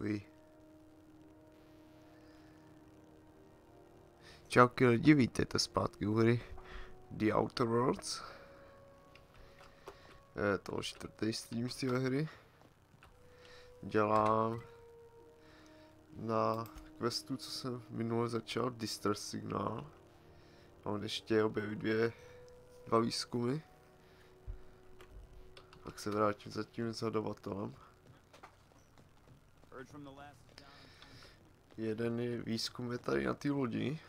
takový. Čauky lidi, vítejte zpátky u hry The Outer Worlds. Je to 4. stream z téhle hry. Dělám na questu, co jsem minule začal, Distress Signal. Mám ještě objevit dva výzkumy. Pak se vrátím za tím zadavatelem. Jeden výzkum je tady na té lodi.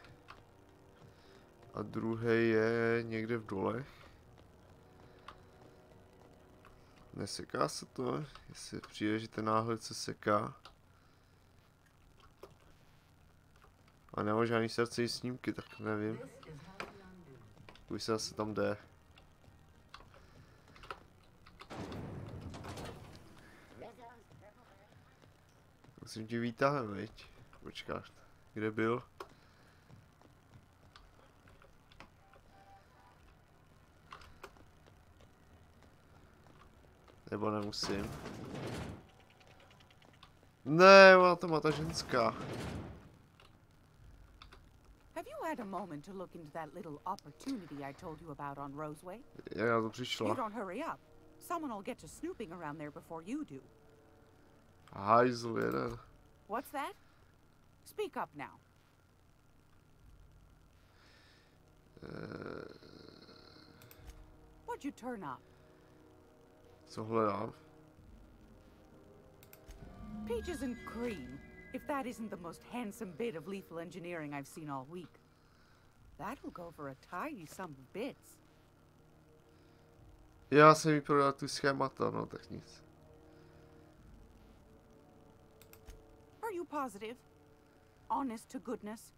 A druhý je někde v dolech. Neseká se to, jestli přijde, že ten náhled se seká. A nemám žádný srdce snímky, tak nevím. Už se asi tam jde. Musím ti výtahem, viď? Počkáš, kde byl? Nebo nemusím. Ne, ona to má ta ženská. Have you had a moment to look into that little opportunity I told you about on Roseway? Jak na to přišla? You don't hurry up. Someone will get to snooping around there before you do. Hajzl jeden. What's that? Speak up now. What'd you turn up? Co hledám? Peaches and cream. If that isn't the most handsome bit of lethal engineering I've seen all week. That'll go for a tidy sum of bits. Já jsem jí prodal tu schémata, no tak nic. Are you positive? Honest to goodness?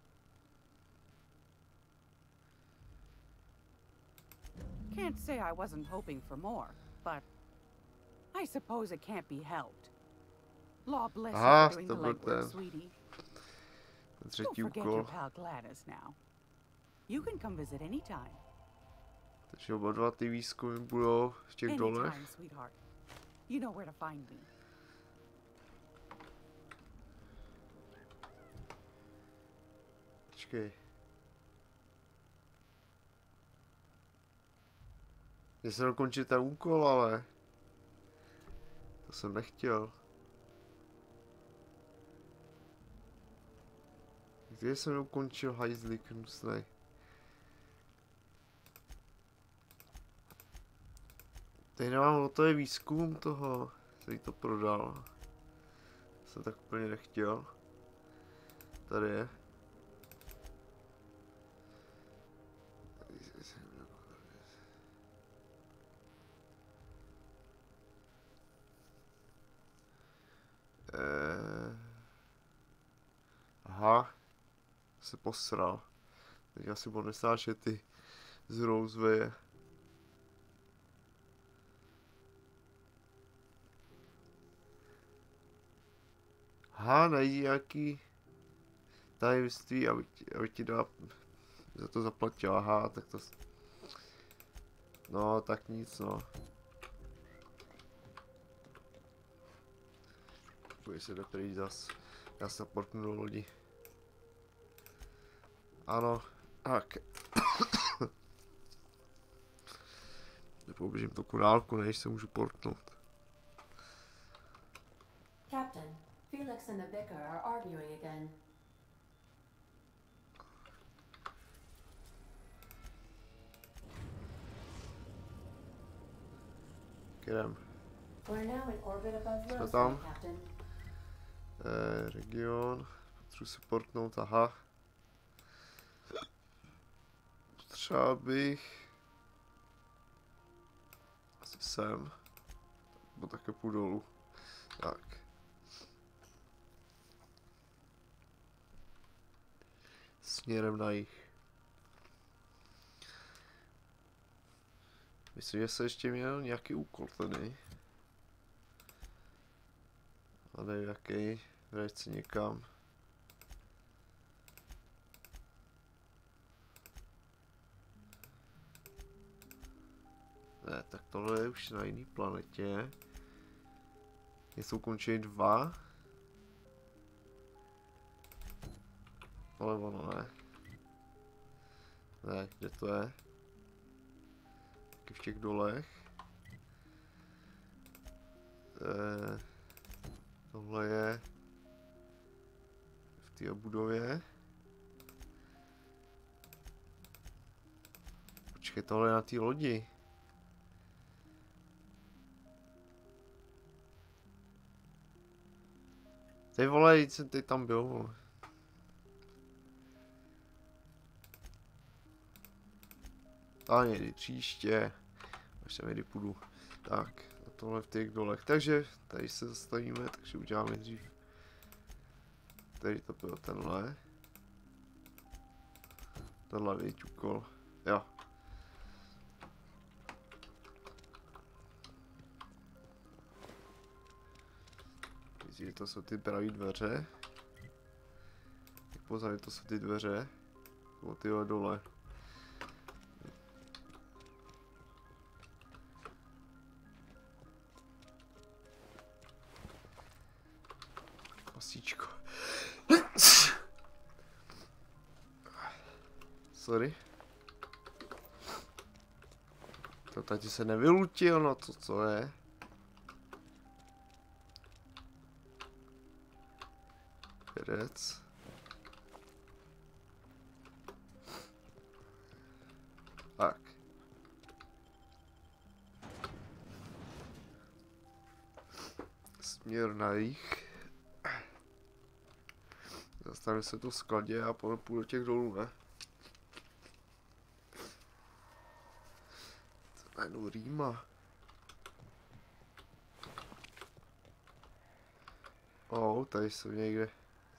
Can't say I wasn't hoping for more, but I suppose it can't be helped. Law bless you for doing the legwork, sweetie. Don't forget your pal Gladys now. You can come visit anytime. Takže oba dva ty výzkumy budou v těch dolech. Anytime, sweetheart. You know where to find me. Počkej. Já jsem dokončil ten úkol, ale to jsem nechtěl. Kde jsem ukončil hajzlík hnusnej? Tady nemám hotový výzkum toho, který to prodal. Jsem tak úplně nechtěl. Tady je. Aha. Se posral. Teď asi budu nesnášet ty z Roseway. Aha, najdi nějaký tajemství, aby ti dala za to zaplatil. Aha, tak to... No, tak nic, no. Půjde se do prý zas. Já se portnu do lodi. Ano, tak. Nepoběžím to kurálku, než se můžu portnout. Captain, Felix and the vicar are arguing again. Jdem. We're now in orbit above Jsme Roseway, tam. Captain. Region. Potřebuji se portnout, aha. Třeba bych... Asi sem. Nebo také půjdu dolů. Tak. Směrem na jih. Myslím, že se ještě měl nějaký úkol tady. A nevím jaký. Vrať se někam. Ne, tak tohle je už na jiný planetě. Jsou končí 2. Ale ono ne. Ne, kde to je? Taky v těch dolech. Tohle je v té budově. Počkej, tohle je na té lodi. Ty vole, jsem teď tam byl. A někdy příště, až se někdy půjdu. Tak, a tohle v těch dolech. Takže tady se zastavíme, takže uděláme dřív. Tady to byl tenhle. Tenhle věď úkol. Jo. Vidíte, to jsou ty pravé dveře. Tak pozor, to jsou ty dveře. O tyhle dole. Pasíčko. Sorry. To tady se nevylutil, no to co je? Herec. Tak. Směr na jih. Zastavím se tu v skladě a půjdu do těch dolů, ne? To najednou rýma. Tady jsou někde.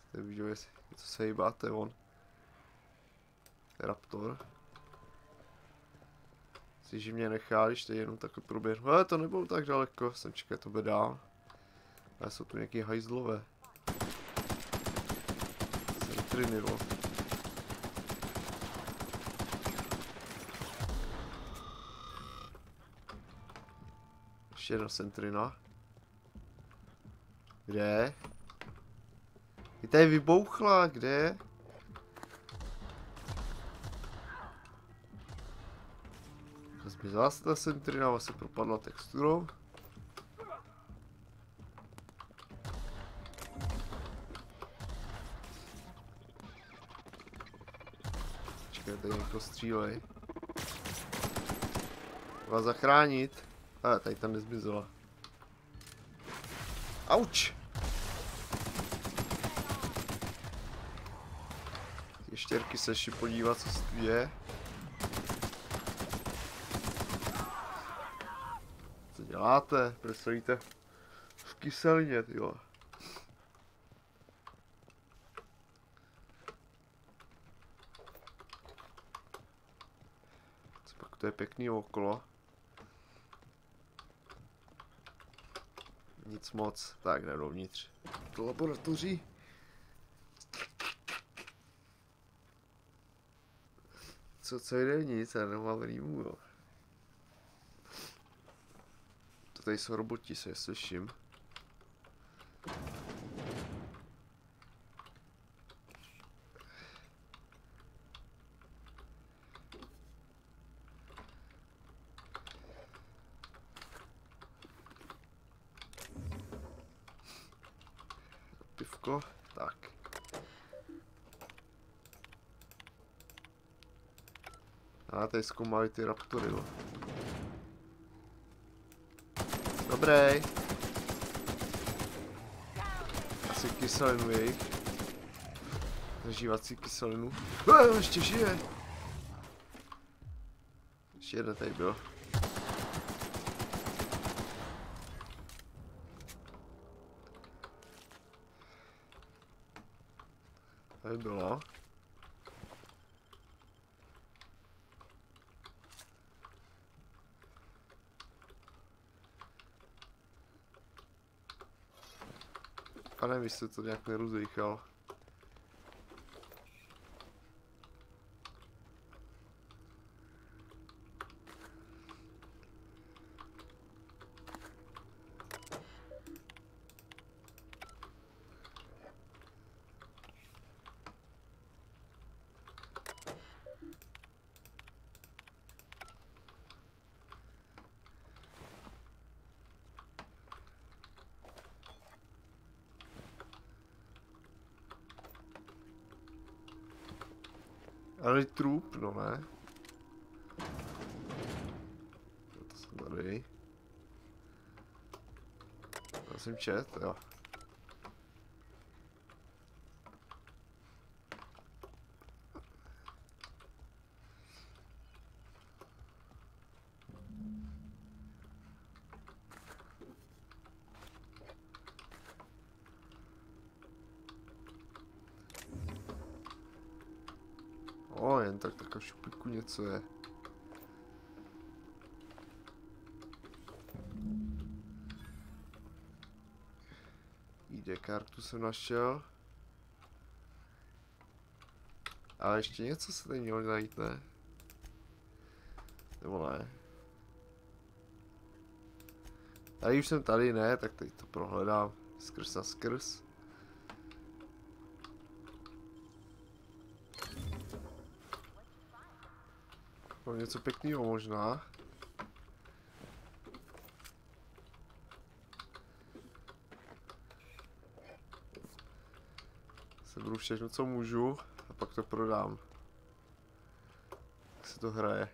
Jste viděl, jestli něco se hýbá, to je on. Raptor. Myslíš, že mě nechá, když tady jenom takhle proběhnu. Ale to nebylo tak daleko, jsem čekal, to bude dál. Ale jsou tu nějaký hajzlové. Sentriny, no. Ještě jedna sentrina. Kde? Je tady vybouchla, kde? Zmizela se ta sentrina, se propadla texturou. Čekaj, tady někdo střílej. Vás zachránit. A tady tam nezmizela. Auč! Štěrky se ještě podívat, co se tu je. Co děláte? Proč stojíte v kyselině, tyjo? Co pak to je pěkný okolo? Nic moc. Tak, jdem dovnitř. Do laboratoří. Co jde? Nic, já nemám rýmu, jo. To tady jsou roboti, se je slyším. Pivko, tak. A tady zkoumají ty raptory, no. Dobrý. Asi kyselinu jejich. Zažívací kyselinu. Ještě žije. Ještě jeden tady byl. Tady bylo. A nevím, jestli to nějak nerozejchal. Ale trup, no ne. To jsem tady. Já jsem čet, jo. O, jen tak takovou šuplíku něco je. ID kartu jsem našel. Ale ještě něco se tady mělo najít, ne? Nebo ne? Tady už jsem tady, ne? Tak teď to prohledám skrz a skrz. No, něco pěkného možná. Seberu všechno, co můžu, a pak to prodám. Jak se to hraje.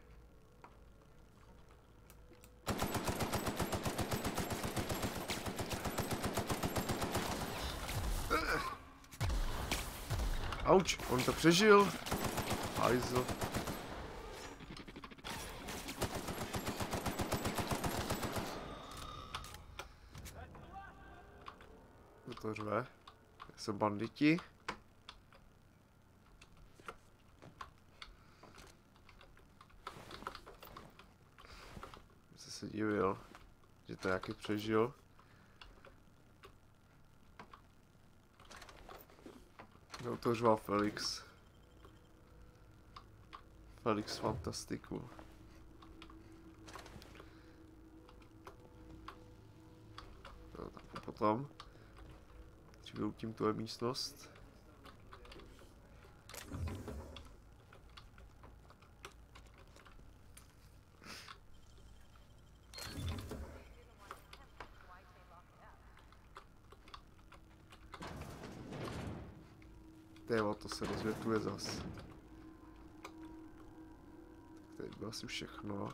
Auč, on to přežil. Hajzl. To řve. Jsou banditi. Jsem se divil, že to nějaký přežil. No to řval Felix. Felix fantastiku. No, tak potom. Vyloutím tu místnost. Téma, to se rozvětuje zas. Tak tady bylo asi všechno.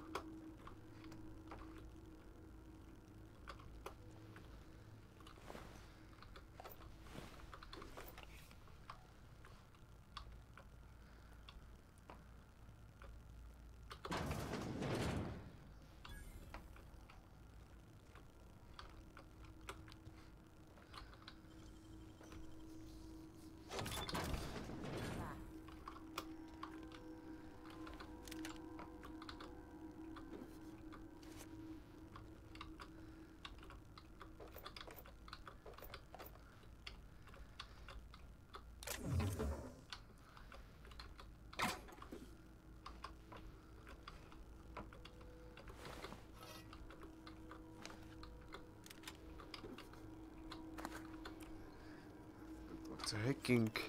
Hacking.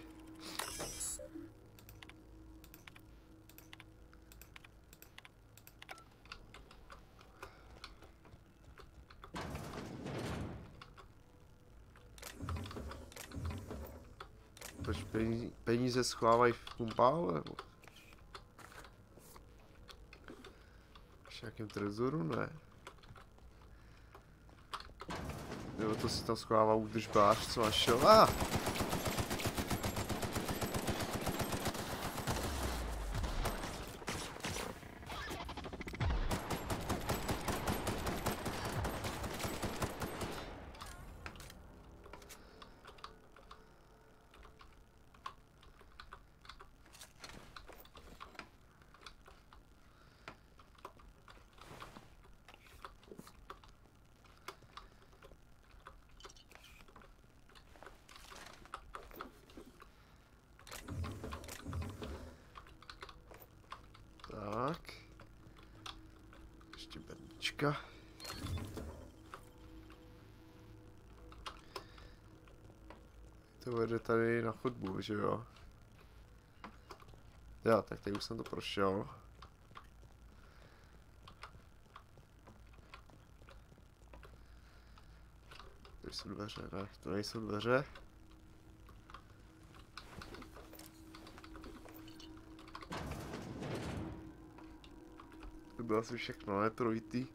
Proč peníze schovávají v pumpále, nebo? V nějakém trezoru, ne? Nebo to si tam schovává údržbář, co našel? Tak. Ještě bednička. To vede tady na chodbu, že jo? Jo, tak tady už jsem to prošel. Tady jsou dveře, ne? To nejsou dveře. bylo asi všechno, ne? Trojitý.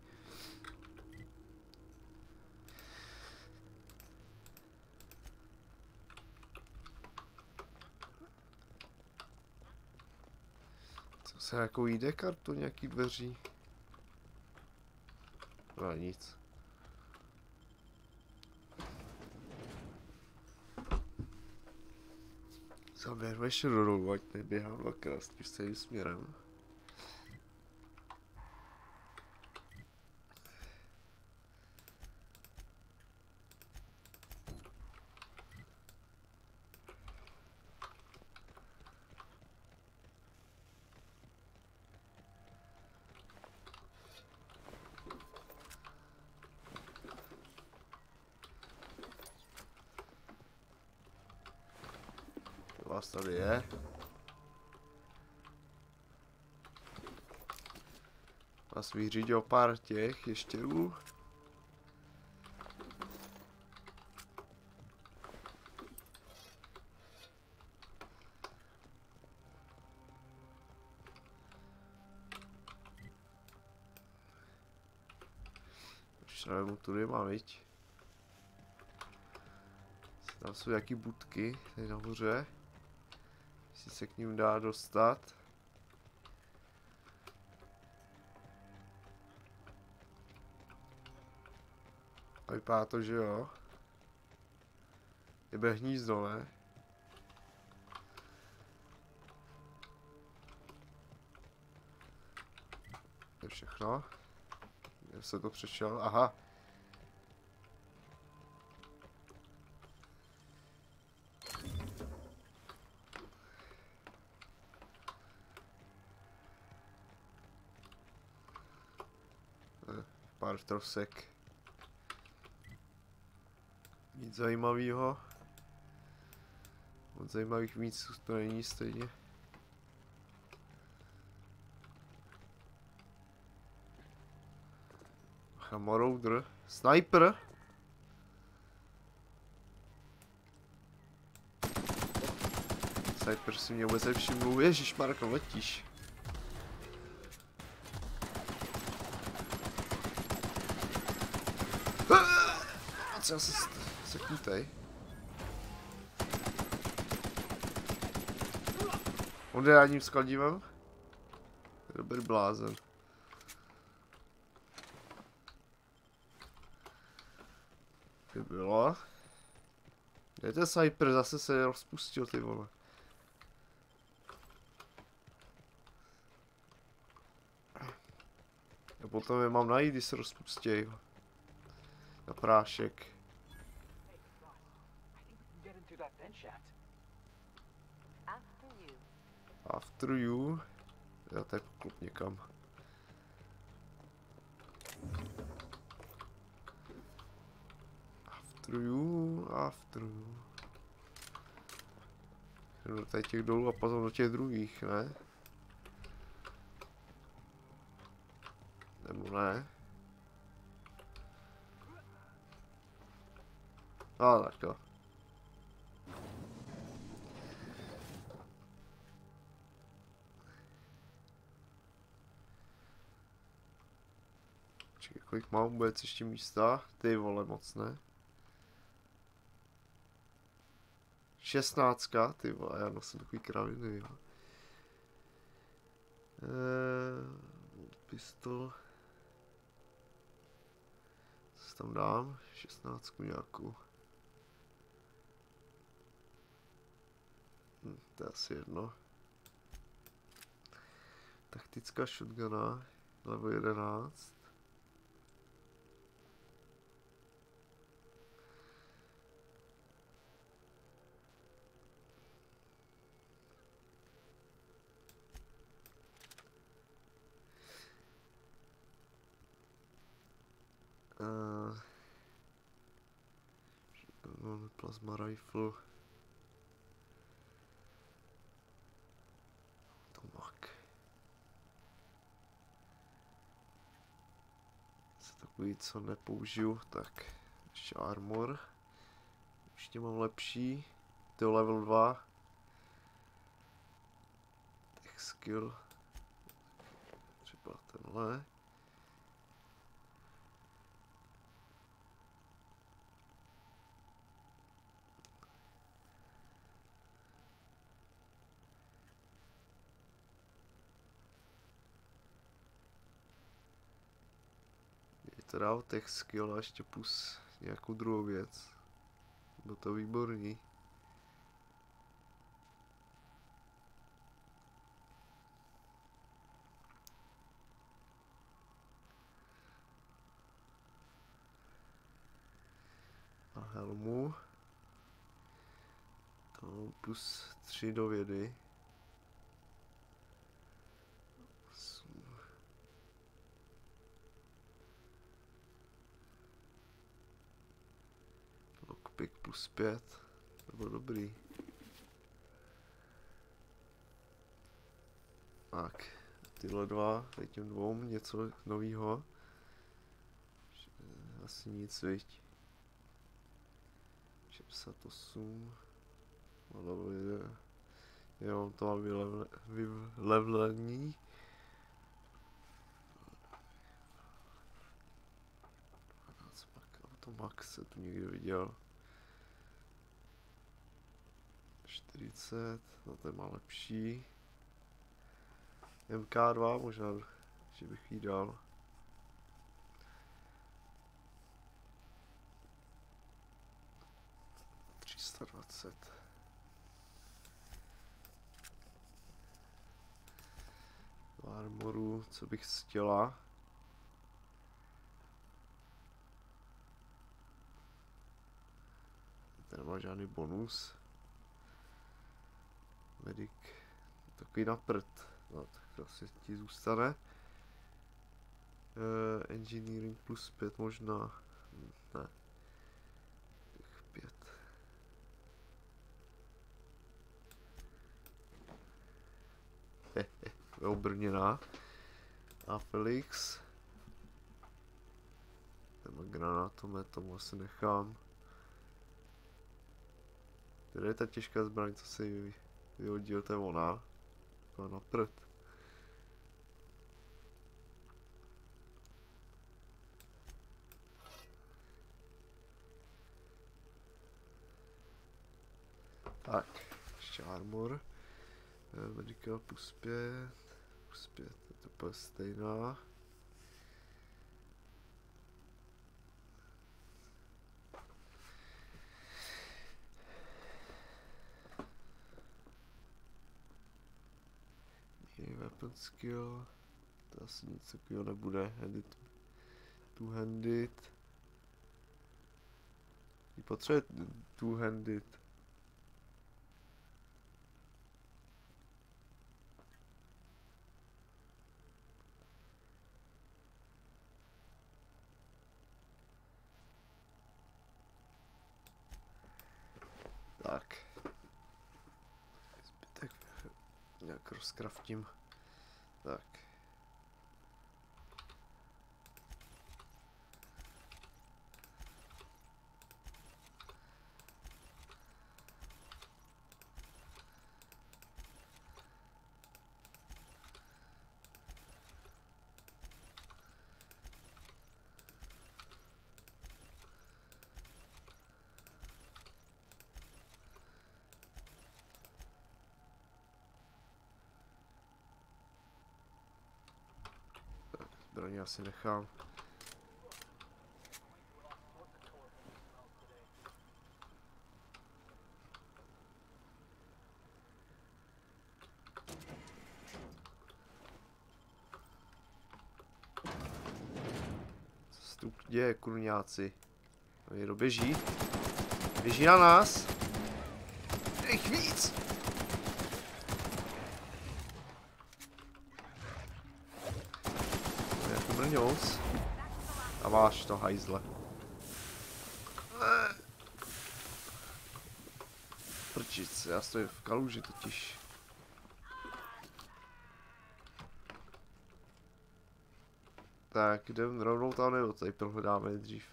Co se jako ID kartu, nějaký dveří? No nic. Zaběhnu ještě do rohu, ať neběhám dvakrát s tím stejným směrem. Vás tady je. Vás vyřídil pár těch ještěrů. Už nevím, tudy mám, viď? Tam jsou nějaký budky, tady nahoře. Jestli se k ním dá dostat. A vypadá to, že jo. Jebe hnízdo, ne? To je všechno. Jak se to přešel? Aha. Pár trosek. Nic zajímavého. Od zajímavých místů to není stejně. Marouder. Sniper. Sniper si mě vůbec nevšimnul. Ježišmarja, kam letíš? Já se seknutej. On jde jedním skladivem. Dobrý blázen. By bylo. Kde je ten sniper? Zase se rozpustil, ty vole. A potom je mám najít, když se rozpustějí. Na prášek. After you. Já tak klup někam. After you. Jdu do tady těch dolů a potom do těch druhých, ne? Nebo ne? A tak jo. Čekaj, kolik mám vůbec ještě místa? Ty vole, moc ne. 16, ty vole, já nosím takový kraviny, jo. Pistol. Co si tam dám? 16 nějakou. To je asi jedno. Taktická shotguna, level 11. Plasma rifle. Tomak. Takový, co nepoužiju, tak ještě armor. Ještě mám lepší. To level 2. Tech skill. Třeba tenhle. Je to dál tech skill a ještě plus nějakou druhou věc. Bylo to výborný. A helmu. To plus 3 do vědy. Lockpick plus 5. To bylo dobrý. Tak, tyhle dva, tady těm dvou něco novýho. Asi nic, viď. 68. Jo, to mám vylevlení. To max se tu někde viděl. 40, no to je má lepší. MK2, možná, že bych jí dal. Armoru, co bych chtěla. Ten nemá žádný bonus. Medic, takový na prd. No, tak to asi ti zůstane. Engineering plus 5 možná. Ne. 5. Je obrněná. A Felix. Ten granátomet, tomu asi nechám. Tady je ta těžká zbraň, co si vyhodil, to je ona. To je na prd. Tak, ještě armor. Medical plus 5. Plus 5, je to úplně stejná. Weapon skill, to asi nic takového nebude. Handed, two-handed. Potřebuje two-handed. Tak. Zbytek nějak rozkraftím. Tak. Zbraně asi nechám. Co se tu děje, kurňáci? Někdo běží? Běží na nás? Je jich víc! Mrňous. A máš to, hajzle. Prčic, já stojím v kaluži totiž. Tak, jdem rovnou tam nebo tady prohledáme nejdřív.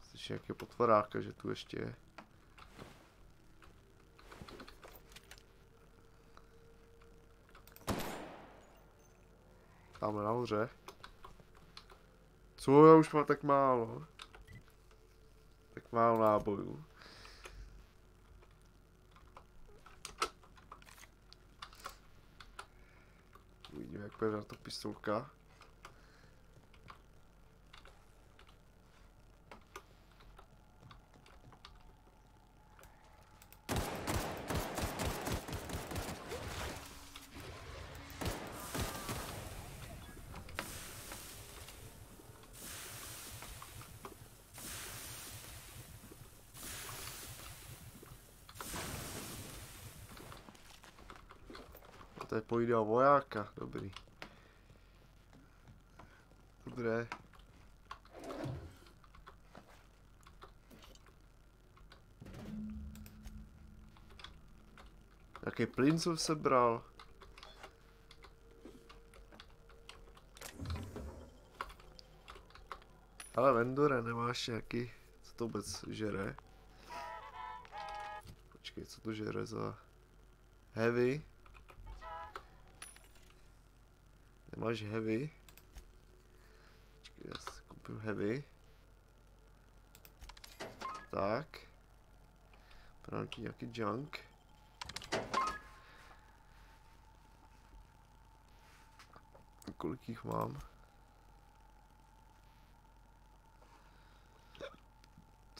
Slyším nějaké potvoráka, že tu ještě je. Tamhle nahoře. Co, já už mám tak málo. Tak málo nábojů. Uvidíme, jak půjde na to pistolka. To je pojde o vojáka, dobrý. Dobré. Jaký plyn jsem sebral? Ale vendore, nemáš nějaký, co to vůbec žere? Počkej, co to žere za heavy? Nemáš heavy? Počkej, já si koupím heavy. Tak. Právě nějaký junk. Kolik jich mám?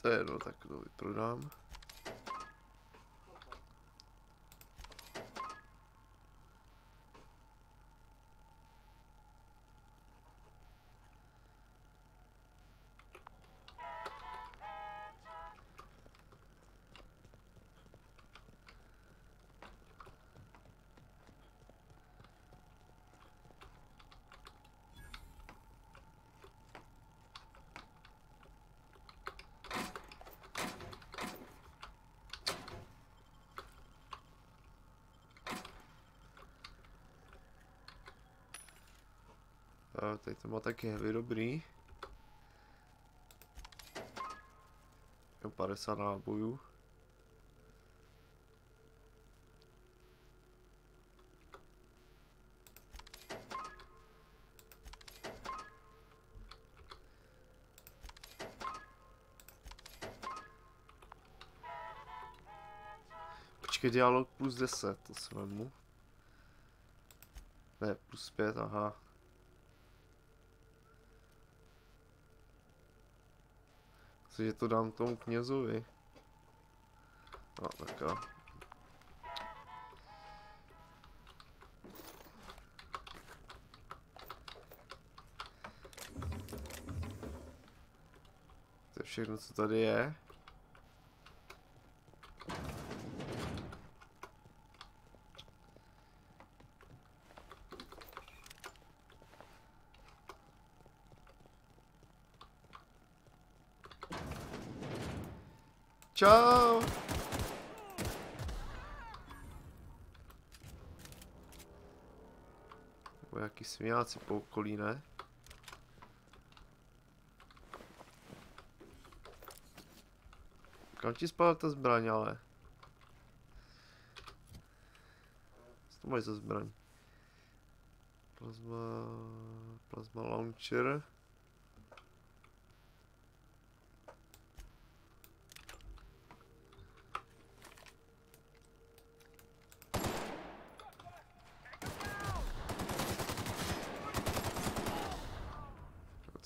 To je jedno, tak to vyprodám. Tady to má taky heavy, dobrý. Jo, 50 nábojů. Počkej, dialog plus 10, to si vemu. Ne, plus 5, aha. Takže to dám tomu knězovi. No, tak jo. To je všechno, co tady je. Čau! Nebo jaký smějáci po okolí, ne? Kam ti spadla ta zbraň, ale? Co to máš za zbraň? Plasma launcher.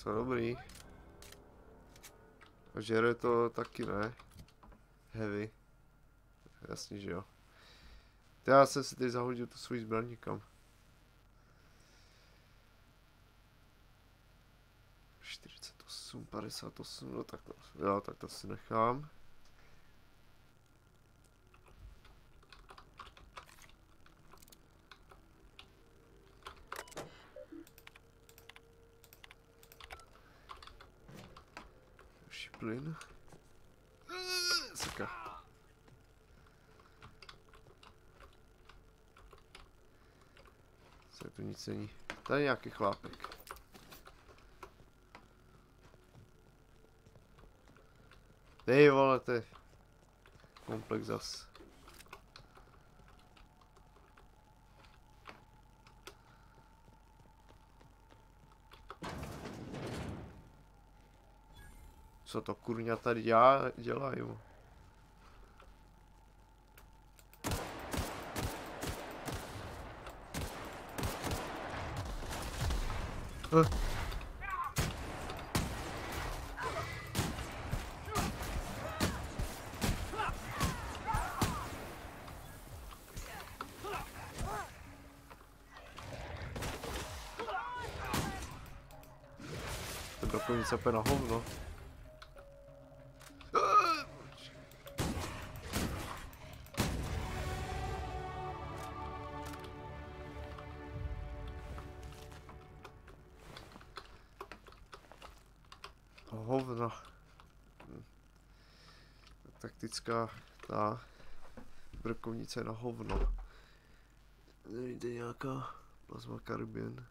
To dobrý. A žere to taky, ne? Heavy. Jasně, že jo. Já jsem si teď zahodil tu svůj zbraň někam. 48, 58, no tak to, jo, tak to si nechám. Plyn. Saka. Co tu nic není. Tady nějaký chlápek. Dej vole, to je komplex zas. Co to kurňa tady dělají? Ten dokonce sape na hovno. Hovno. Taktická ta brkovnice na hovno. Nejde nějaká plazma karbien.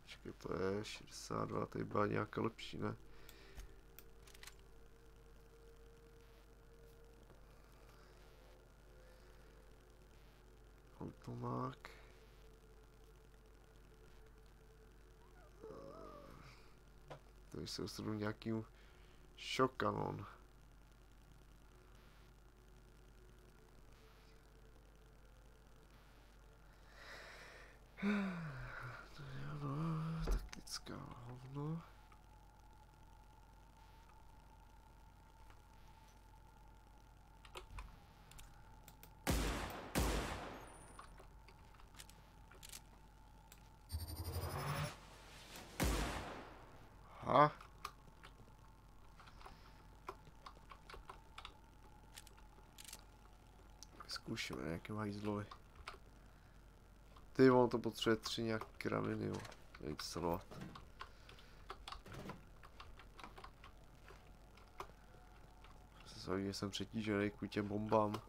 Počkej, to je 62, tady byla nějaká lepší, ne? Automák. Tady se dostanu nějakým šokanon. To je ono, taktická hovno. Aha. Zkoušíme nějaké hajzlovi. Ty, on to potřebuje 3 nějaké kraviny, jo. Instalovat. Že jsem přetížený kvůli těm bombám.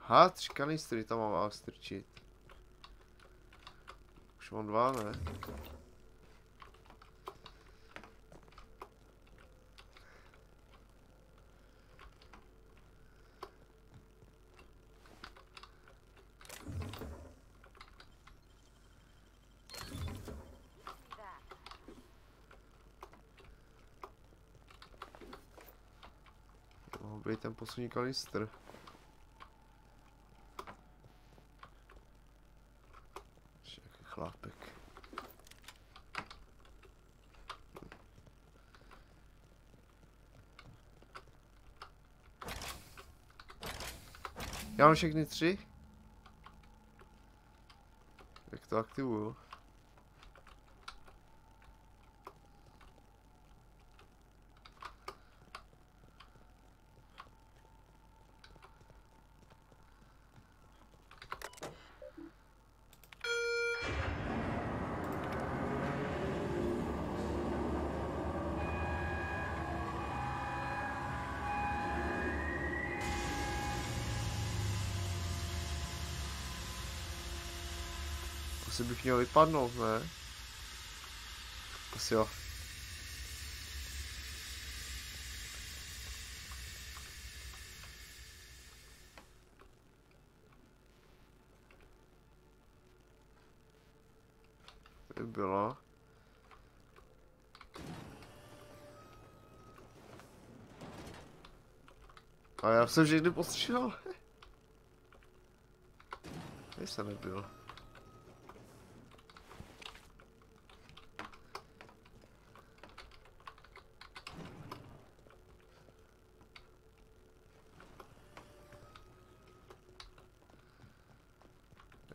Aha, 3 kanistry tam mám strčit. Už mám 2, ne? Mohl být ten poslední kanistr. Chlápek. Já mám všechny 3? Jak to aktivuju? Asi bych měl vypadnout, ne? Asi jo. Tady byla. A já jsem vždy postřílel. Tady jsem nebyl.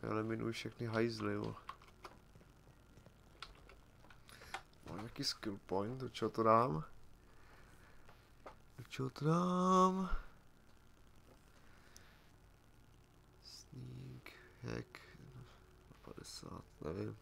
Eliminuji všechny hajzly, jo. Mám nějaký skill point, do čeho to dám? Do čeho to dám? Sneak, hack, 50, nevím.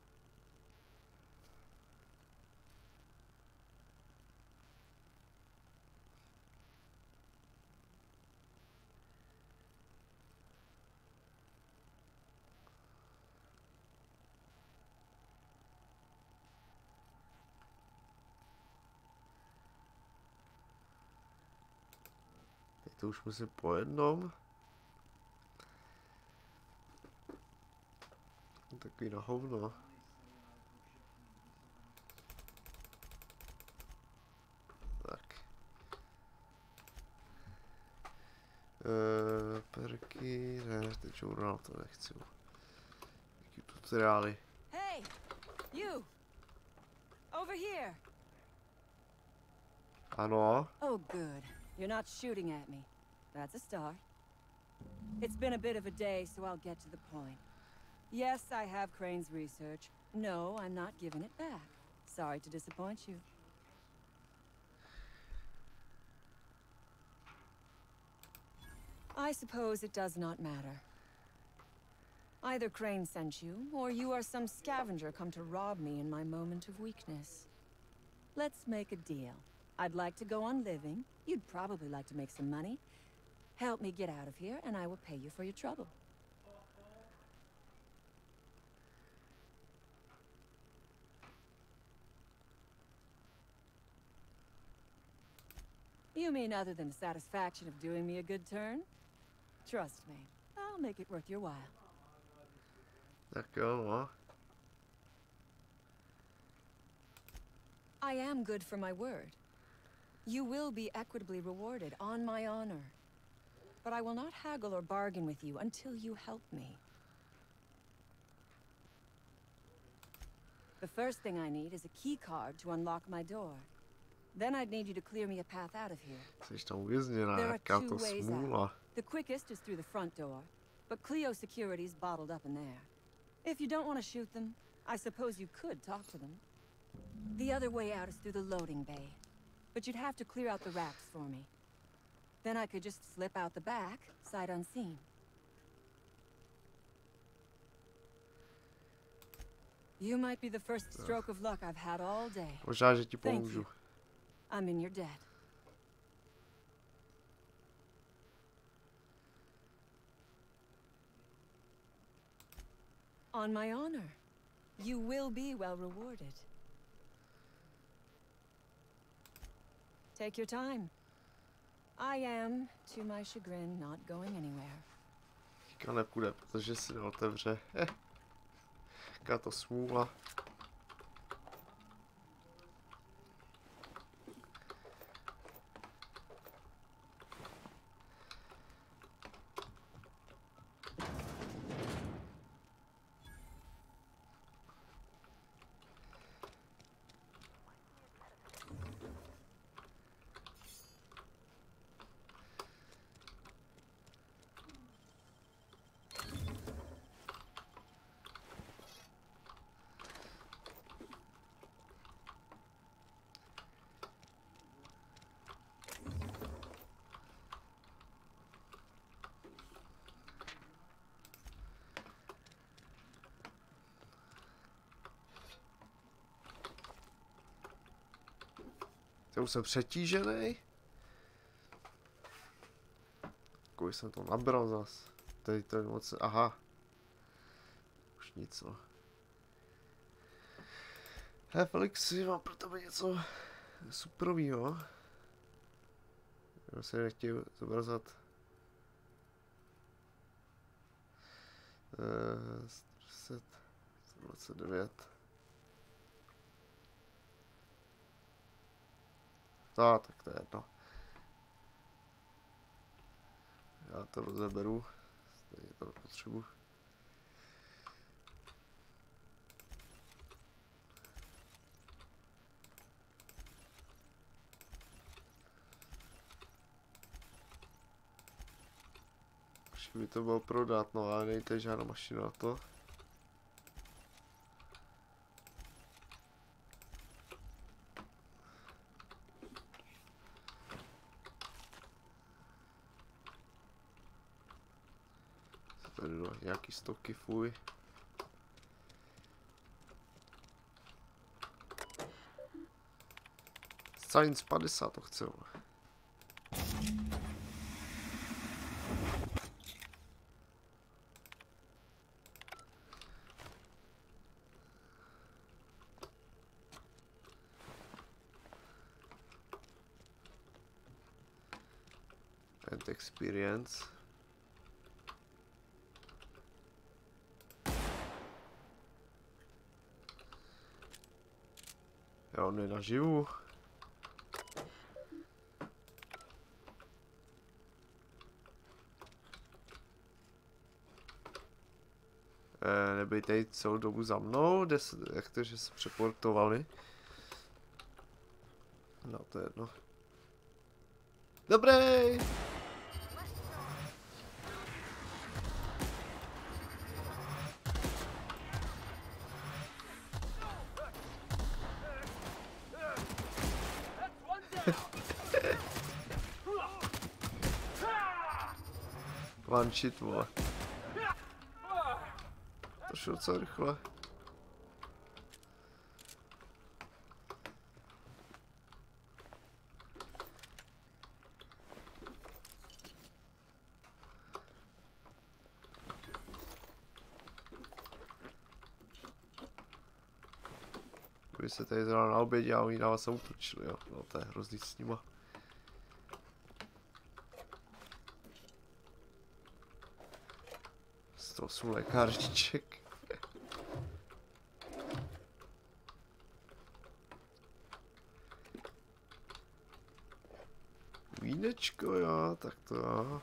to už musím po jednom. Takový na hovno. Tak. Perky, ne, teď žurnál to nechci. Jaký tutoriály. Hey, you! Over here! Ano. Oh, good. You're not shooting at me. That's a start. It's been a bit of a day, so I'll get to the point. Yes, I have Crane's research. No, I'm not giving it back. Sorry to disappoint you. I suppose it does not matter. Either Crane sent you, or you are some scavenger come to rob me in my moment of weakness. Let's make a deal. I'd like to go on living. You'd probably like to make some money. Help me get out of here, and I will pay you for your trouble. You mean other than the satisfaction of doing me a good turn? Trust me, I'll make it worth your while. Tak jo, no. I am good for my word. You will be equitably rewarded, on my honor. But I will not haggle or bargain with you until you help me. The first thing I need is a key card to unlock my door. Then I'd need you to clear me a path out of here. Jsi tam uvězněná, There are jaká two to ways smůla. out. The quickest is through the front door, but Clio security's bottled up in there. If you don't want to shoot them, I suppose you could talk to them. The other way out is through the loading bay, but you'd have to clear out the racks for me. Then I could just slip out the back, sight unseen. You might be the first stroke of luck I've had all day. Možná, že ti Thank pomůžu. you. I'm in your debt. On my honor, you will be well rewarded. Take your time. I am, to my chagrin, not going anywhere. Teďka nepůjde, protože si neotevře. Jaká to smůla. Já už jsem přetížený. Kolik jsem to nabral zas. Tady to je moc. Aha. Už nic, no. Hej Felix, mám pro tebe něco superovýho. Já se nechtěl zobrazat. 129. Tak to je jedno. Já to rozeberu. Stejně to nepotřebuji. Už by to bylo prodat, no ale nejde žádná mašina na to. Tady do nějaký stoky, fuj. Science 50 to chce. And experience. Jo, on je naživu. Nebejte celou dobu za mnou, jak to, že se přeportovali. No to je jedno. Dobrý! One shit, vole. To šlo docela rychle. Kdyby se tady zrovna na obědě a oni na vás útočili, jo. No to je hrozný s nima. Z toho jsou lékárniček. Vínečko, jo, tak to jo.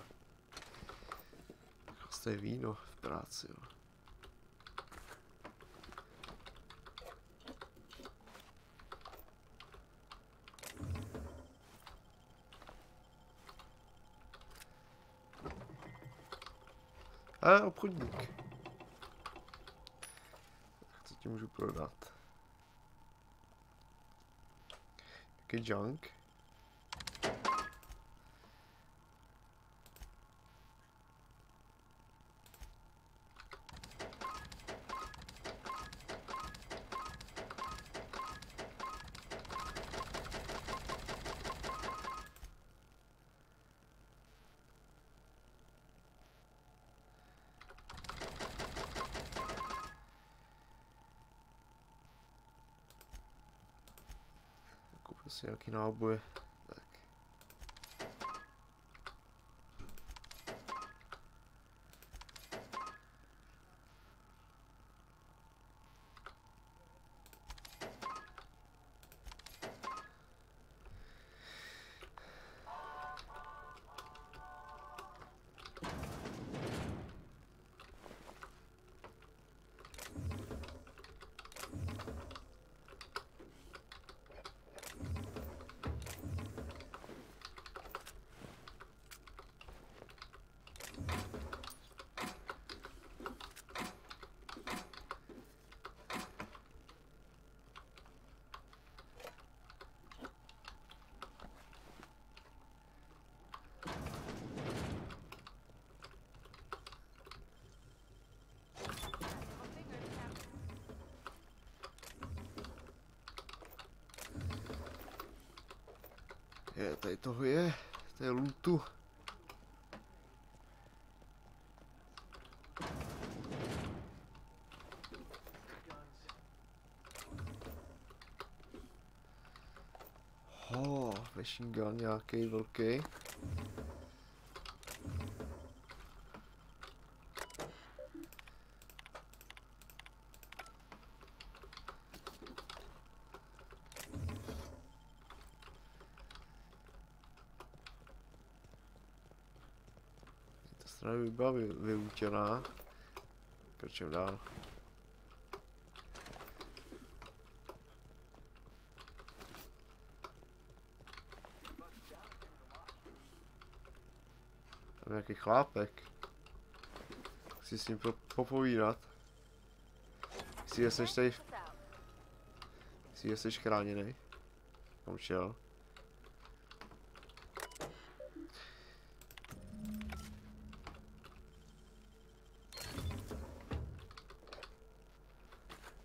To je víno v práci, jo. Obchodník. Tak co ti můžu prodat? Jaký junk? Asi nějaký náboje. Tak. Tady toho je lootu. Machine gun nějaký velký. By byla vyutěná. Pokračujeme dál. Tam je nějaký chlápek. Chci s ním popovídat. Chci, že jsi tady... Chci, že jsi chráněný. Kam šel?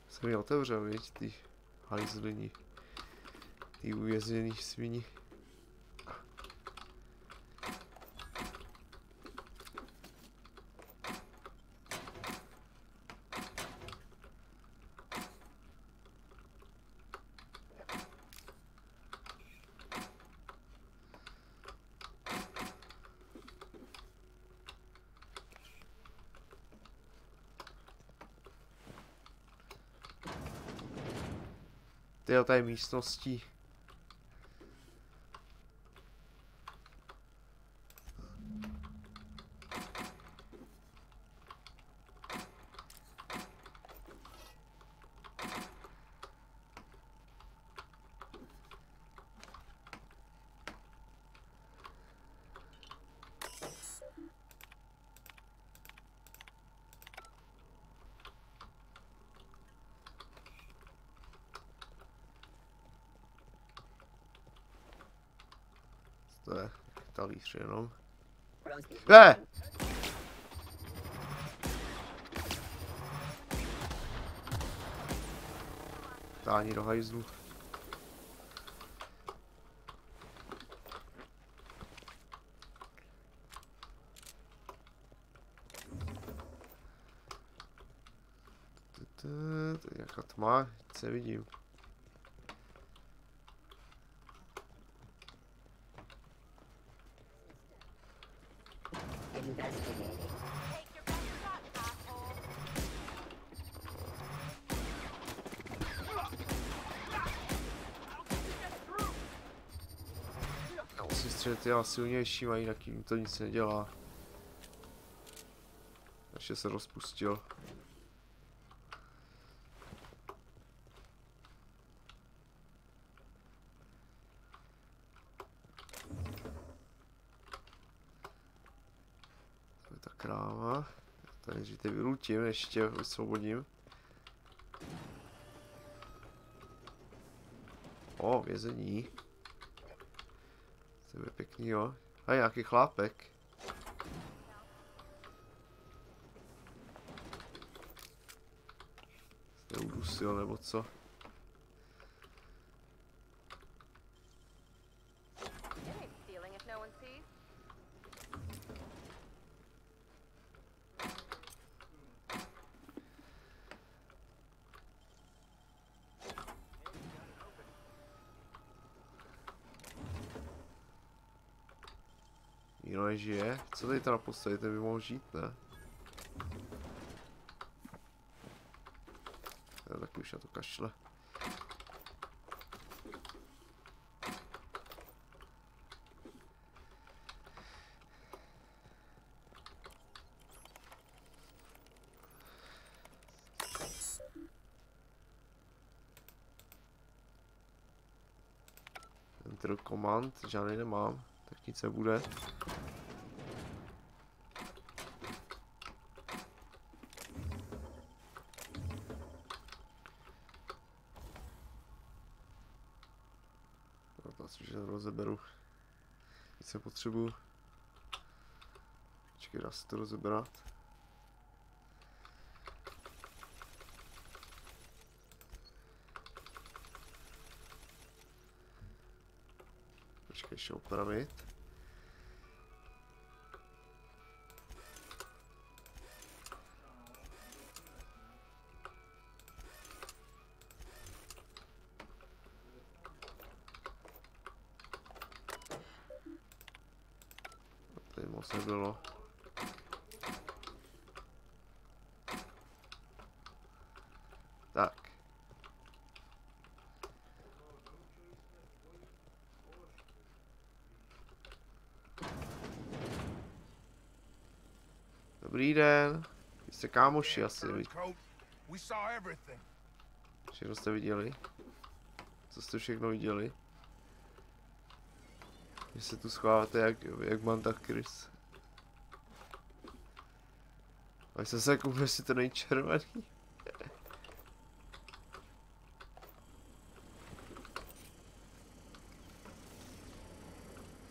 Jsem mi otevřel, viď, ty hajzlini, ty uvězněný svini. Tyjo, tady místností. To je talíř jenom. Táni do hajzlu. To je nějaká tma, co vidím. Ty silnější mají, jinak jim to nic nedělá. Ještě se rozpustil. To je ta kráva. Tady nejdřív vylutím, ještě vysvobodím. O, vězení. To je pěkný, jo. A nějaký chlápek. Jste udusil, nebo co? Nikdo nežije? Co tady teda postavit? Ten by mohl žít, ne? Tak už na to kašle. Enter command, žádný nemám, tak nic nebude. Že rozeberu. Teď se potřebuju. Počkej, dá se to rozebrat. Počkej, ještě opravit. Moc nebylo. Tak. Dobrý den. Vy jste kámoši asi. Všechno jste viděli? Co jste všechno viděli? Vy se tu schováte jak Manta Chris. A jsem se koupil, jestli to není červený.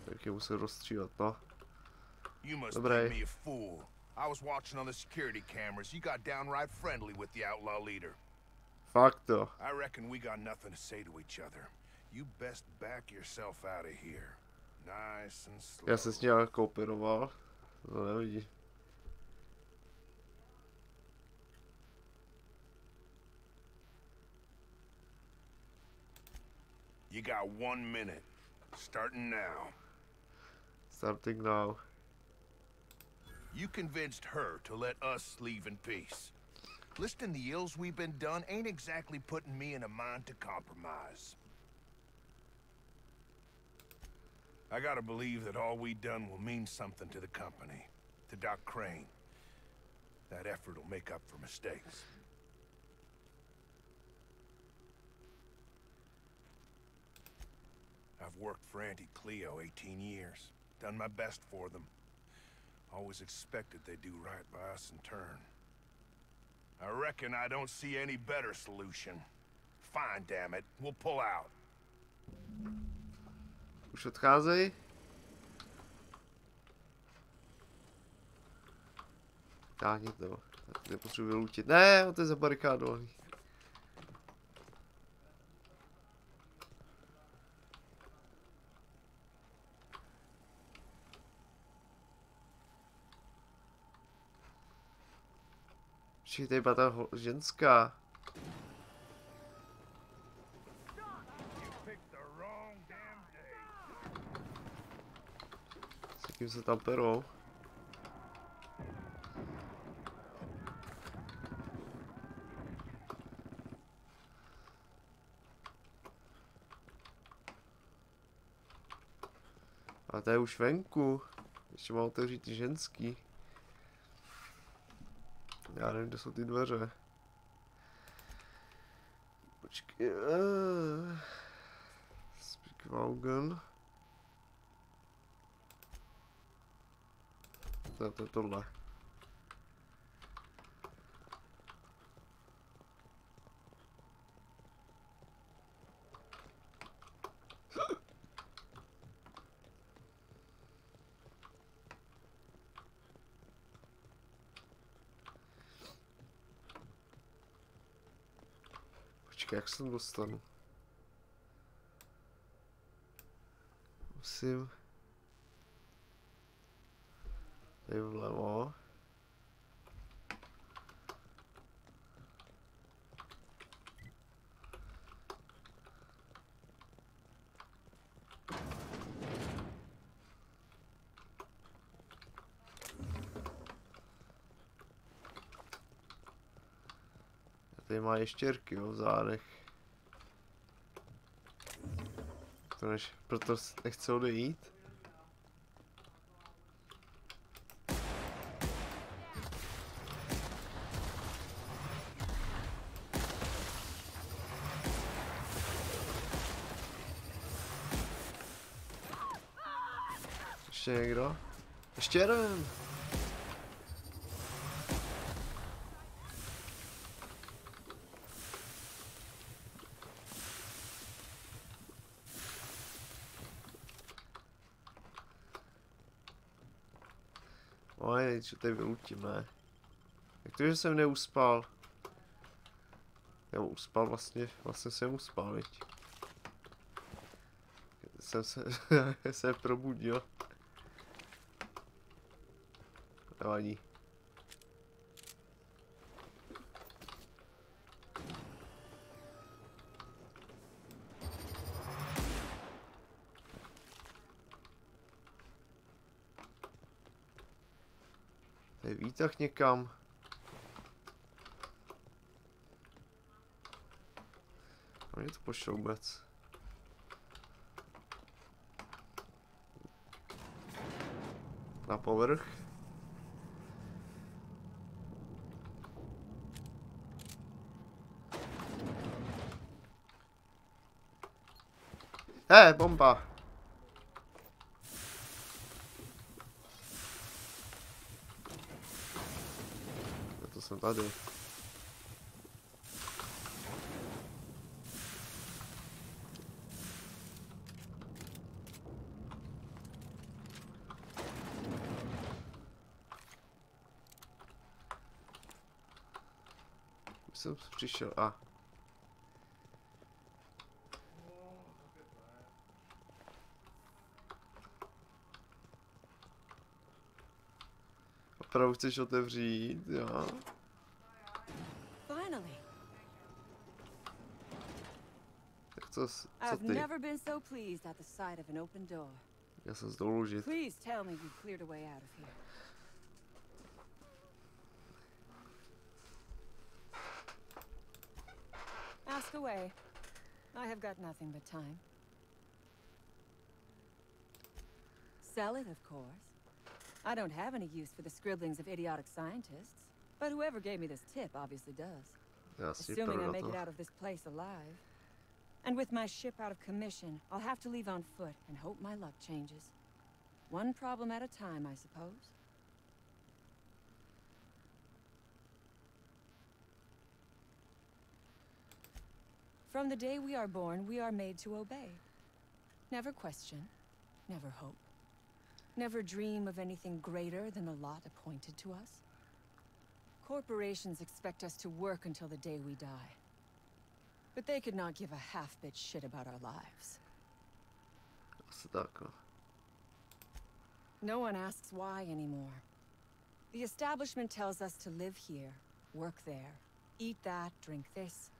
Tak je musel rozstřílet, no. Dobrý. I was watching on the security cameras. You got downright friendly with the outlaw leader. Fakt to. I reckon we got nothing to say to each other. You best back yourself out of here. Nice and slow. Já se s ním kooperoval. To nevidí. You got 1 minute. Starting now. Starting now. You convinced her to let us leave in peace. Listing the ills we've been done ain't exactly putting me in a mind to compromise. I gotta believe that all we done will mean something to the company, to Doc Crane. That effort will make up for mistakes. I've worked for Auntie Cleo 18 years, done my best for them. Always expected they'd do right by us in turn. I reckon I don't see any better solution. Fine, damn it. We'll pull out. Už odcházej. Táhni to. Nepotřebuji vylutit. Ne, on to je zabarikádovaný. Počkej, tady byla ta ženská. S kým se tam perou? A to je už venku. Ještě mám otevřít ty ženský. Já nevím, kde jsou ty dveře. Počkej. Speakwaugen. To je tohle. Jak se tam dostanu? Musím... Tady vlevo. Tady má ještěrky, jo, v zádech. Proto nechce odejít. Ještě někdo? Ještě jeden! Oj, co tady vylutím, ne? Jak to, že jsem neuspal? Já uspal vlastně jsem uspal, viď? Jsem se probudil. Nevadí. Tady výtah někam. A mě to pošlo vůbec. Na povrch. Bomba! To jsem tady. Už jsem přišel, Opravdu chceš otevřít, jo? Tak co ty? Já jsem zdolužit. Ask away. I have got nothing but time. Sell it, of course. I don't have any use for the scribblings of idiotic scientists, but whoever gave me this tip obviously does. Assuming I make it out of this place alive. And with my ship out of commission, I'll have to leave on foot and hope my luck changes. One problem at a time, I suppose. From the day we are born, we are made to obey. Never question, never hope. Never dream of anything greater than the lot appointed to us. Corporations expect us to work until the day we die. But they could not give a half-bit shit about our lives. No one asks why anymore. The establishment tells us to live here, work there, eat that, drink this.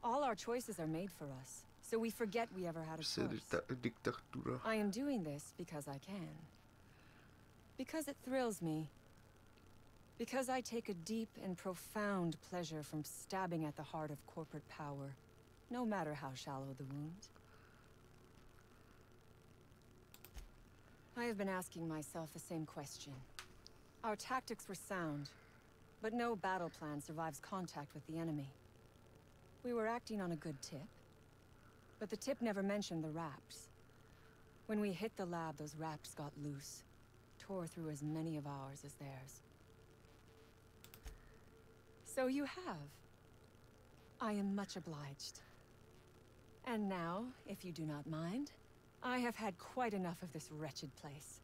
All our choices are made for us, so we forget we ever had a choice. I am doing this because I can. Because it thrills me. Because I take a deep and profound pleasure from stabbing at the heart of corporate power, no matter how shallow the wound. I have been asking myself the same question. Our tactics were sound, but no battle plan survives contact with the enemy. We were acting on a good tip, but the tip never mentioned the raps. When we hit the lab, those raps got loose, tore through as many of ours as theirs. So you have. I am much obliged. And now, if you do not mind, I have had quite enough of this wretched place.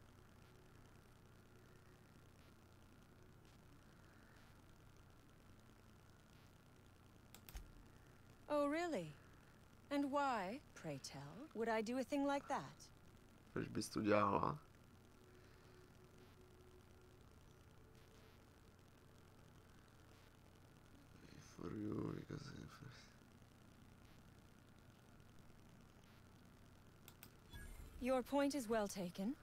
Oh, really? And why, pray tell, would I do a thing like that? Proč bys to dělala? For you, because Your point is well taken.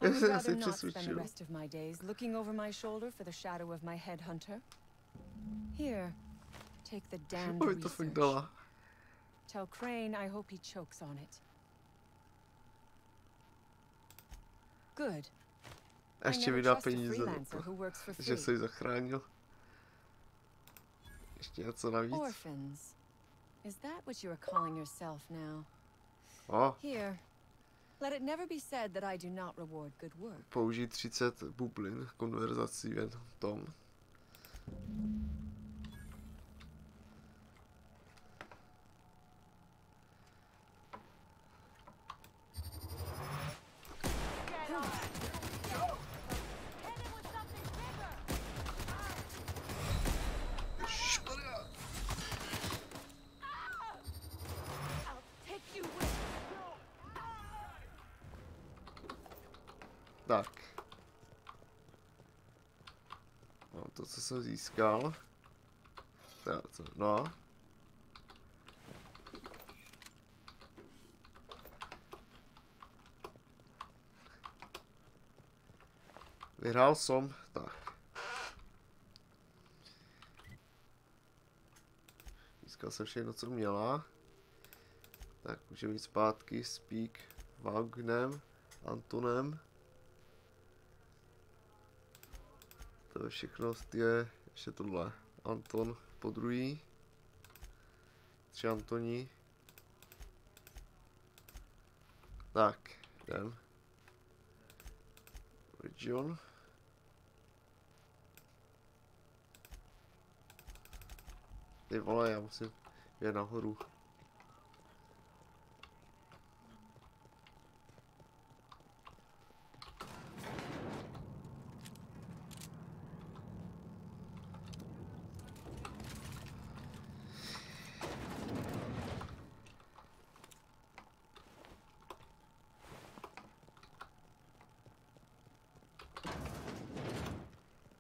I would rather not spend the rest of my days looking over my shoulder for the shadow of my headhunter. Here, take the damned research. Tell Crane I hope he chokes on it. Good. Ještě mi dá peníze za to, že jsi zachránil. Ještě něco navíc. Orphans. Is that what you are calling yourself now? Oh. Here. Let it never be said that I do not reward good work. Použij 30 bublin konverzací v tom. Tak. No, to, co jsem získal. Teda, co? No. Vyhrál jsem. Tak. Získal jsem všechno, co měla. Tak, můžeme jít zpátky. Speak Wagnem, Antonem. To je všechno, je ještě tohle. Anton podruhý. 3 Antoni. Tak, jdem. Region. Ty vole, já musím jít nahoru.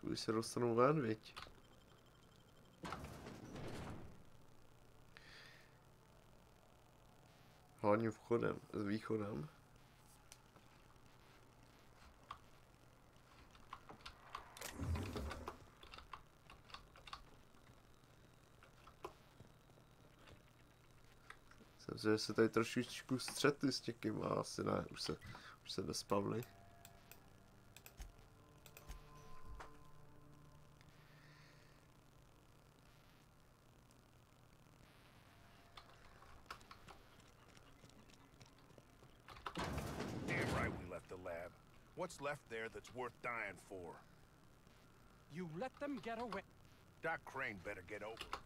Když se dostanu ven, viď? Hlavním vchodem, s východem. Takže se tady trošičku střetli s někým, a asi ne, už se nespavli. What's left there that's worth dying for? You let them get away. Doc Crane better get over it.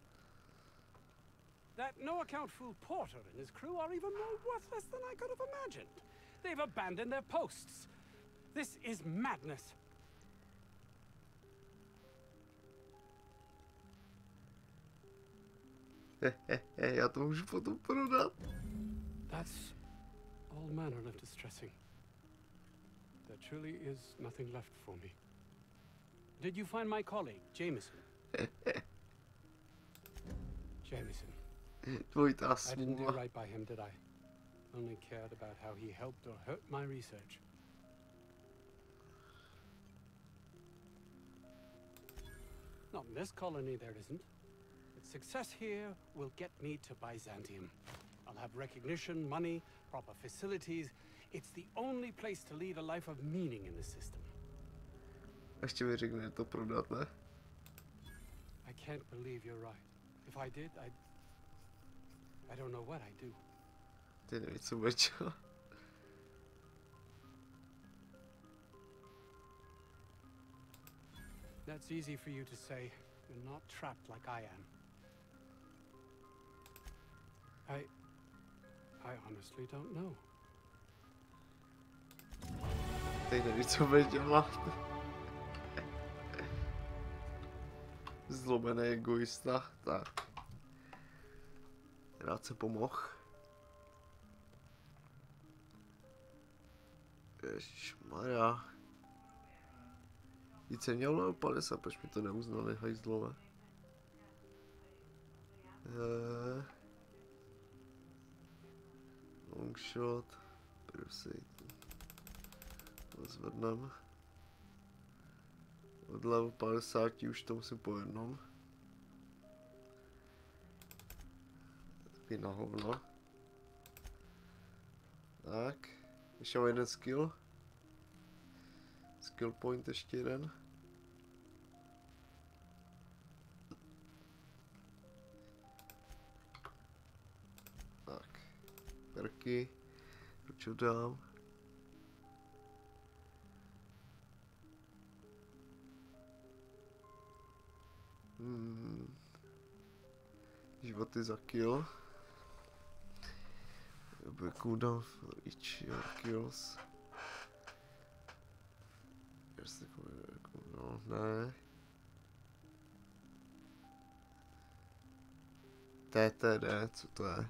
That no-account fool Porter and his crew are even more worthless than I could have imagined. They've abandoned their posts. This is madness. Já to můžu potom prodat. That's all manner of distressing. There truly is nothing left for me. Did you find my colleague, Jameson? Jameson. Dvojitá I didn't do smůla. right by him, did I? Only cared about how he helped or hurt my research. Not in this colony, there isn't. But success here will get me to Byzantium. I'll have recognition, money, proper facilities. It's the only place to lead a life of meaning in the system. Ještě mi řekne to prodat, ne? I can't believe you're right. If I did, I don't know what I'd do. Ty nevíš, co bude dělat. That's easy for you to say. You're not trapped like I am. I honestly don't know. Ty nevíš, co bude dělat. Zlomený egoista, tak. Rád se pomohl. Ježišmarja. Více měl na 50, proč mi to neuznali, hajzlové. Longshot, prosím. To zvedneme. Od level 50 už to musím po jednom. Taky na hovno. Tak. Ještě mám jeden skill. Skill point ještě jeden. Tak. Perky. Proč ho dám? Životy za kill. Bude cooldown for each your kills. Jestli cooldown, ne. TTD, co to je?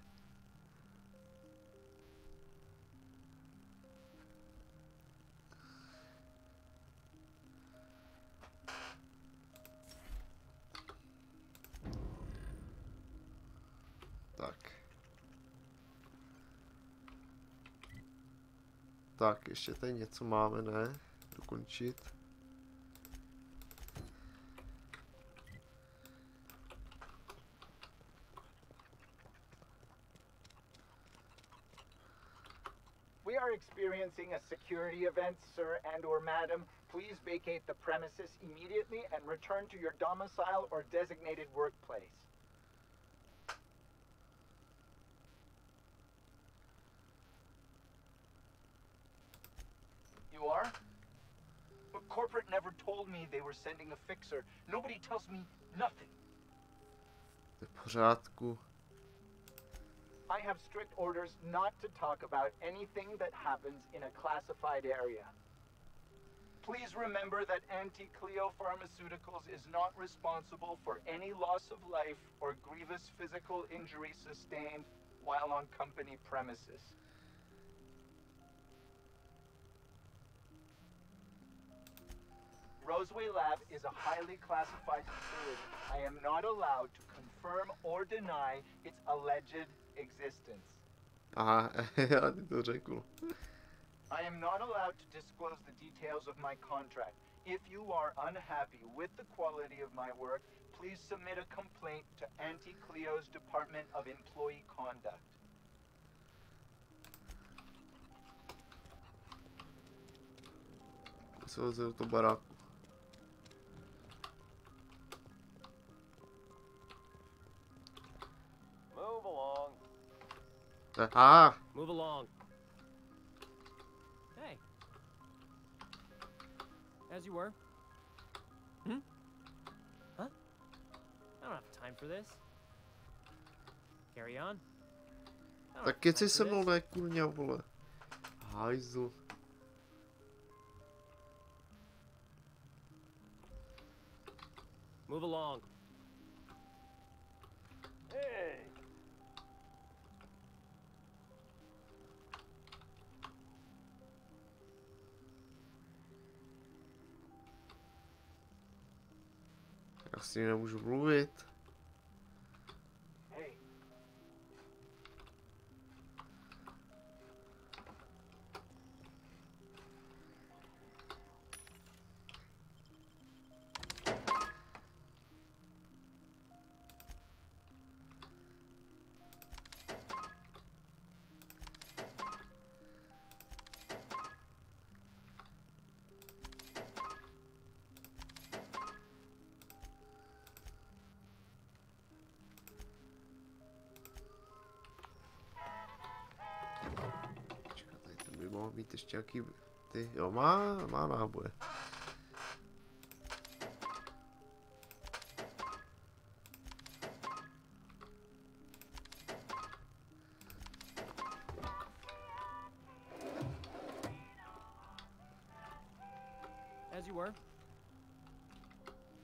Tak, ještě tady něco máme, ne? Dokončit. We are experiencing a security event, sir and/or madam. Please vacate the premises immediately and return to your domicile or designated workplace. You are? But corporate never told me they were sending a fixer. Nobody tells me nothing. V pořádku. I have strict orders not to talk about anything that happens in a classified area. Please remember that Anti-Cleo Pharmaceuticals is not responsible for any loss of life or grievous physical injury sustained while on company premises. Roseway Lab is a highly classified facility. I am not allowed to confirm or deny its alleged existence. Aha, já ti to řekl. I am not allowed to disclose the details of my contract. If you are unhappy with the quality of my work, please submit a complaint to Anti-Cleo's Department of Employee Conduct. se hoze do toho baráku. Aha! Move along. Hey. As you were. Hmm? Huh? I don't have time for this. Carry on. Tak keci se mnou, ne, kurňa, vole. Hajzl. Move along. Hey. Já s ním nemůžu mluvit. Mohl mít ještě nějaký ty, jo, má náboje. As you were.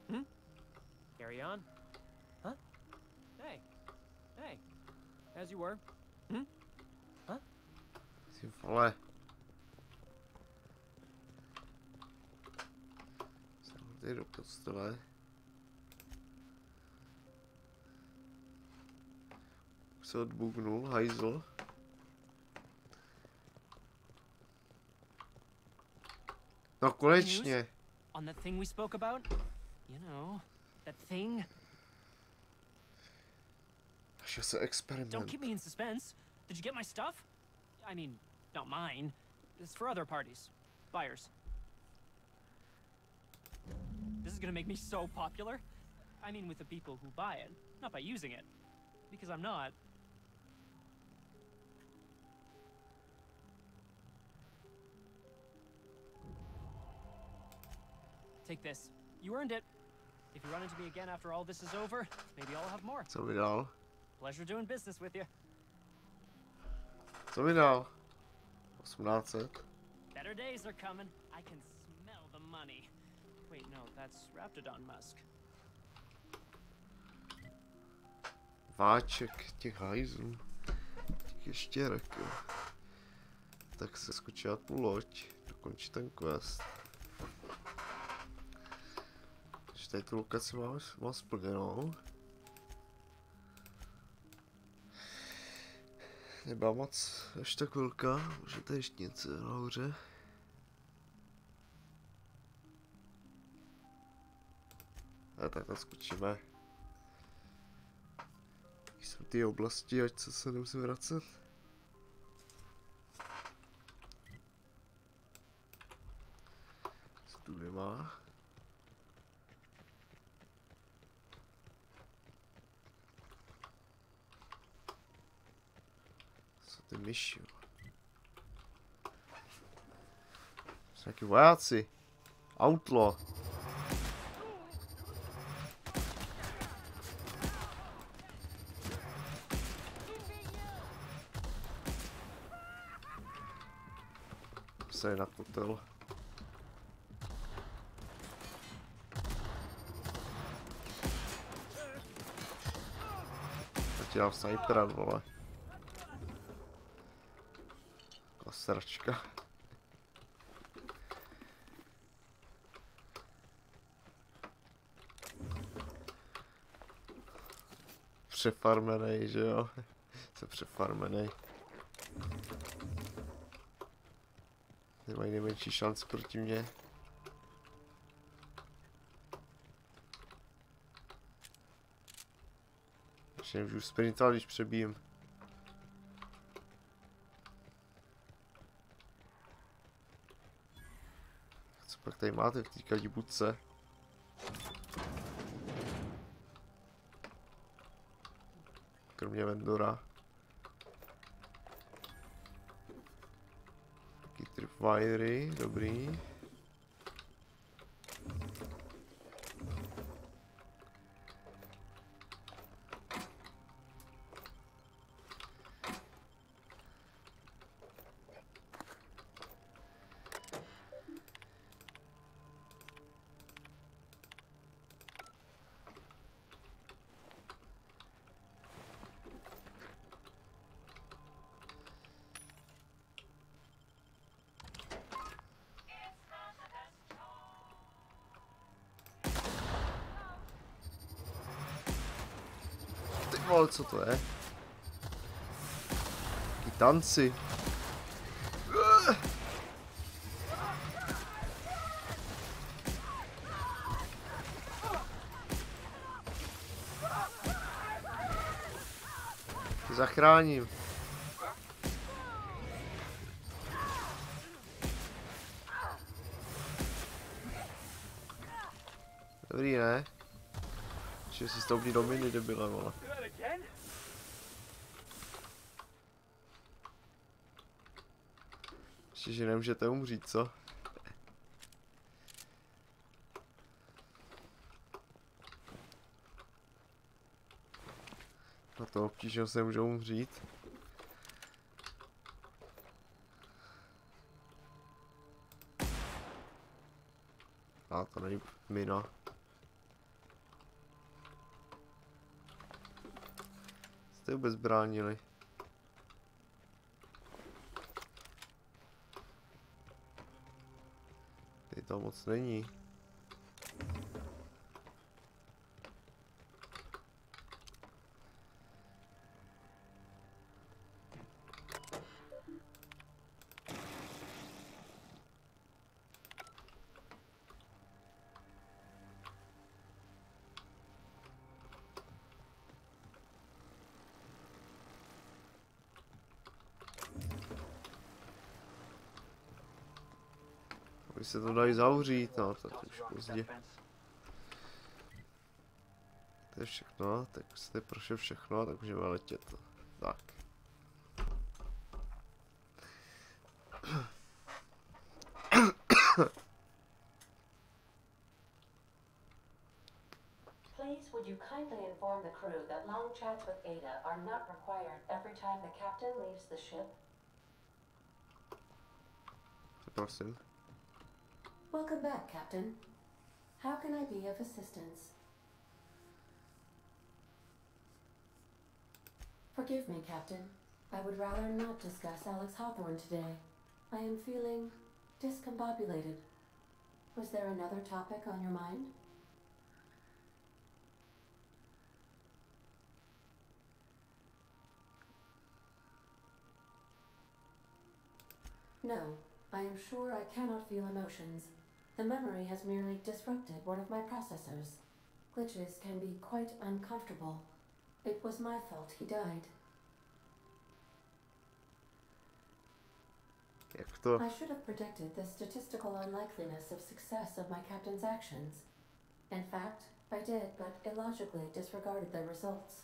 Hmm? Carry on. Huh? Hey. Hey. As you were. Hmm? Huh? Ty vole. Tady do postele. Už se odbugnul, hajzl. No konečně. On that thing we spoke about? You know, that thing. Našel se experiment. Don't keep me in suspense. Did you get my stuff? I mean, not mine. It's for other parties. Buyers. This is gonna make me so popular. I mean with the people who buy it, not by using it. Because I'm not. Take this. You earned it. If you run into me again after all this is over, maybe I'll have more. Co mi dal? Pleasure doing business with you. Co mi dal? 1800. Better days are coming. I can smell the money. Wait, no, that's Raptidon Musk. Váček těch hajzlů. Těch ještěrek, jo. Tak se skočila tu loď. Dokončit ten quest. Takže tady tu lokaci mám splněnou. Nebyla moc až tak velká. Může tady ještě něco nahoře. A tak tam skočíme. Jaký jsou ty oblasti, ať se nemusím vracet. Co tu nemá? Co ty myši? Jsou nějaký vojáci. Outlaw. Se na kotel. Teď dám snajpera, vole. Sračka. Přefarmenej, že jo? Jsem přefarmenej. Nemají nejmenší šanci proti mně. Ještě nemůžu sprintovat, když přebijím. Co Pak tady máte v té kadibudce. Kromě vendora. Taky tripwiry, dobrý. Ale co to je? Taký tanci. Tě zachráním. Dobrý, ne? Že si stoupí do miny, debile, vole. Ještě, že nemůžete umřít, co? Na to obtížně se můžou umřít. A to není mina. Jste vůbec bránili. Tady to moc není. Aby se to dají zavřít, no to je už pozdě. To je všechno, tak jste prošli všechno, tak můžeme letět. Tak. Please, would you kindly inform the crew that long chats with Ada are not required every time the captain leaves the ship? Prosím. Welcome back, Captain. How can I be of assistance? Forgive me, Captain. I would rather not discuss Alex Hawthorne today. I am feeling discombobulated. Was there another topic on your mind? No, I am sure I cannot feel emotions. The memory has merely disrupted one of my processors. Glitches can be quite uncomfortable. It was my fault he died. I should have predicted the statistical unlikeliness of success of my captain's actions. In fact, I did, but illogically disregarded the results.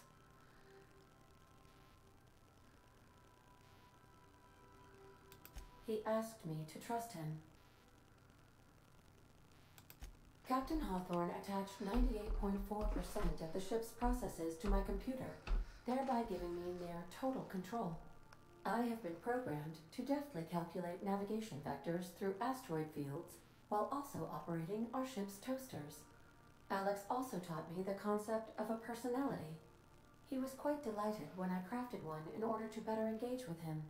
He asked me to trust him. Captain Hawthorne attached 98.4% of the ship's processes to my computer, thereby giving me near total control. I have been programmed to deftly calculate navigation vectors through asteroid fields, while also operating our ship's toasters. Alex also taught me the concept of a personality. He was quite delighted when I crafted one in order to better engage with him.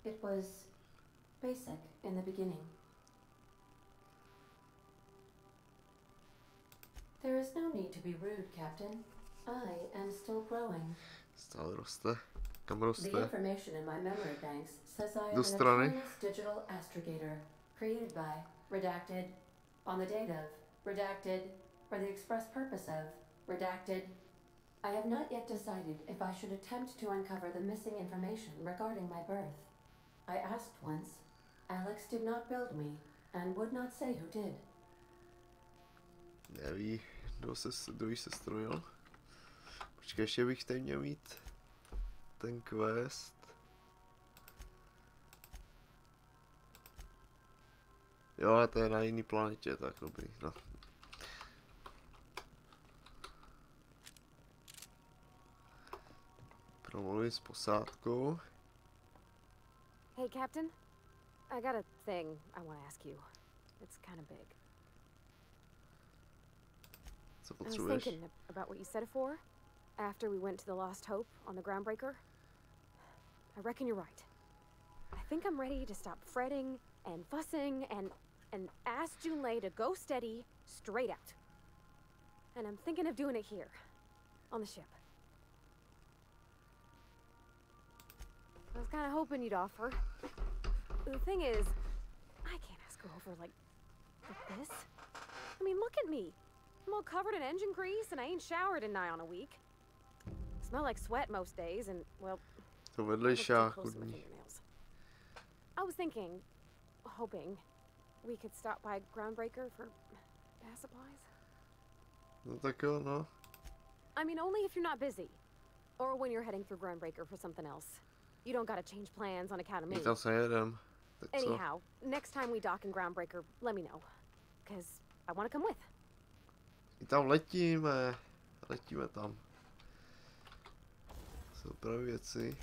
It was basic in the beginning. There is no need to be rude, Captain. I am still growing. Stále roste. Kam roste? The information in my memory banks says I am an autonomous digital astrogator, created by, redacted, on the date of, redacted, for the express purpose of, redacted. I have not yet decided if I should attempt to uncover the missing information regarding my birth. I asked once. Alex did not build me, and would not say who did. Neví, kdo jí se strojil. Počkej, ještě bych tady měl mít ten quest. Jo, ale to je na jiný planetě, tak dobrý, no. Promluvím s posádkou. Hey, Captain. I got a thing I want to ask you. It's kind of big. Co I was potřebuješ? thinking about what you said before, after we went to the Lost Hope on the Groundbreaker. I reckon you're right. I think I'm ready to stop fretting and fussing and ask Junlei to go steady straight out. And I'm thinking of doing it here, on the ship. I was kind of hoping you'd offer. The thing is, I can't ask her over like this. I mean, look at me. I'm all covered in engine grease and I ain't showered in nigh on a week. I smell like sweat most days and, well, To I look vedlejšák too close to my fingernails. I was thinking, hoping, we could stop by Groundbreaker for gas supplies. No tak jo, no. I mean, only if you're not busy. Or when you're heading through Groundbreaker for something else. You don't gotta change plans on account of me. Nikam se jedem. Tak co? Anyhow, next time we dock in Groundbreaker, let me know. Because I want to come with. I tam letíme. Letíme tam. Jsou právě věci.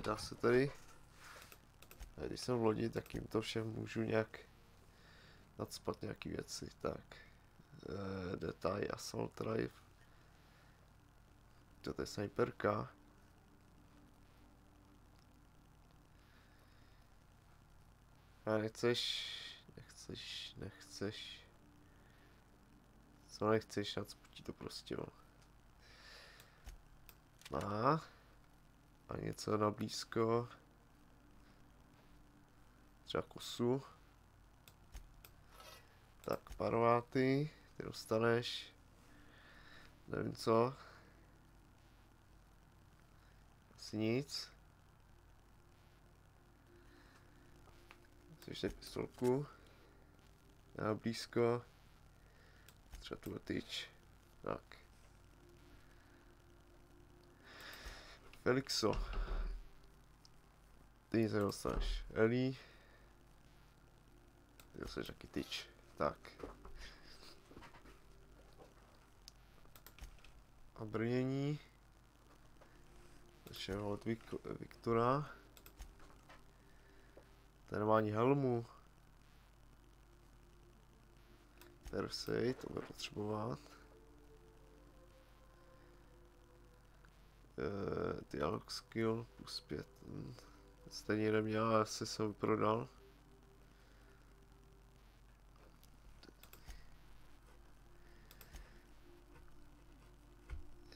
Dá se tady, když jsem v lodi, tak jim to všem můžu nějak nacpat nějaký věci, tak detail, assault drive, to je sniperka, a nechceš, co nechceš, nacputí to prostě, jo. A něco na blízko. Třeba kosu. Tak, parváty. Ty dostaneš. Nevím co. Asi nic. Ještě pistolku. Na blízko. Třeba tu tyč. Tak. Felixo. Ty nic nedostaneš. Eli. Ty dostaneš taky tyč. Tak. A brnění. Začneme od Viktora. Ten nemá ani helmu. Persej, to bude potřebovat. Dialog skill plus 5. Stejně neměl, ale asi jsem ho prodal.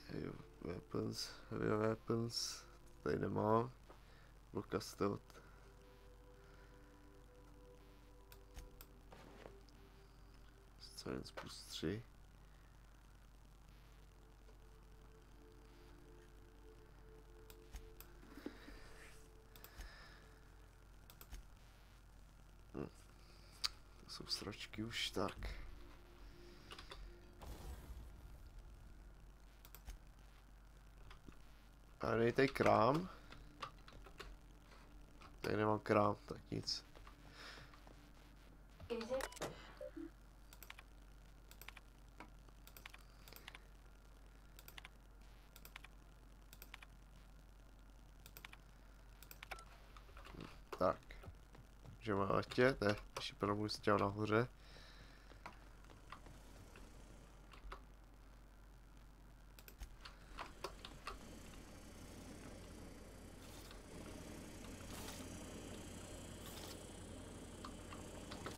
Heavy weapons, tady nemám. Bloka stealth. Science plus 3. To jsou sračky už, tak. A není tady krám. Tady nemám krám, tak nic. Tak. Že má letět, ne, ještě promluví se těla nahoře.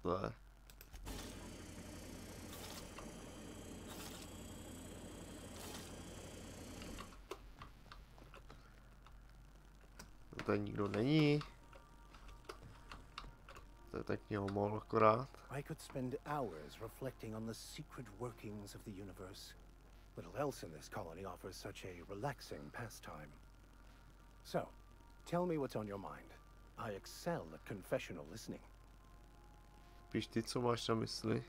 Ne. Tady nikdo není. To je tak mol akorát. I could spend hours reflecting on the secret workings of the universe. Little else in this colony offers such a relaxing pastime. So, tell me what's on your mind. I excel at confessional listening. Píš ty, co máš na mysli.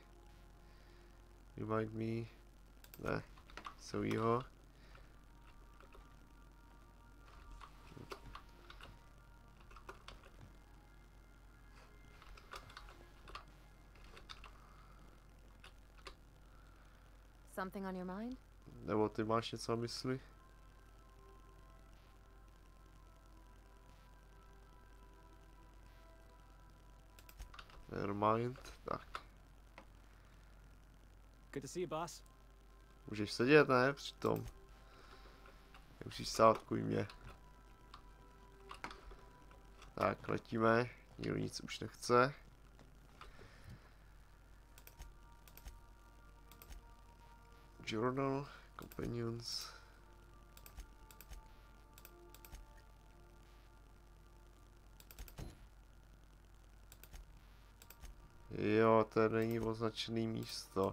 Remind me. Ne. Celýho. Something on your mind? Nebo ty máš něco na mysli? Nevermind, tak. Good to see you, boss. Můžeš sedět, ne? Přitom. Nemusíš stát kvůli mě. Tak, letíme. Nikdo nic už nechce. Journal, companions. Jo, to není označený místo.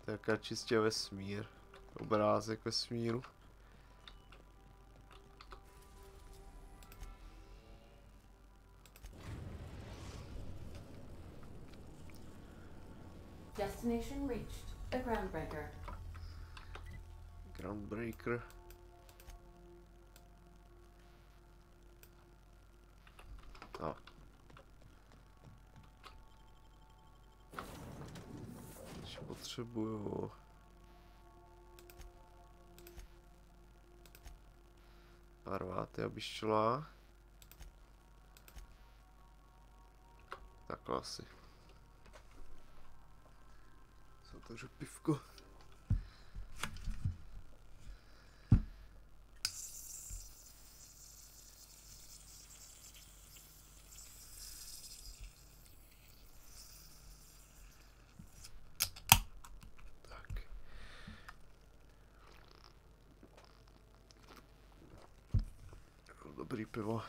To je čistě vesmír. Obrázek vesmíru. Destination reached. The groundbreaker. Groundbreaker. A. Ještě potřebuju pár váty, aby šla. Takhle asi. Takže pivko. Tak. Dobrý pivo.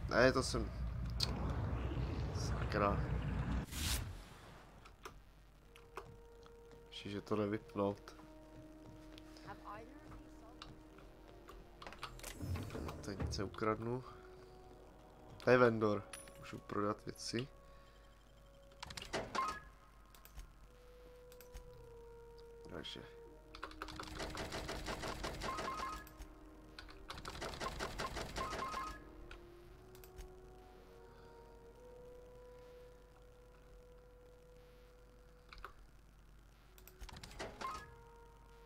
Ne, to jsem... Sakra. Že to nevypnout. Teď nic ukradnu. To je vendor. Můžu prodat věci. Takže.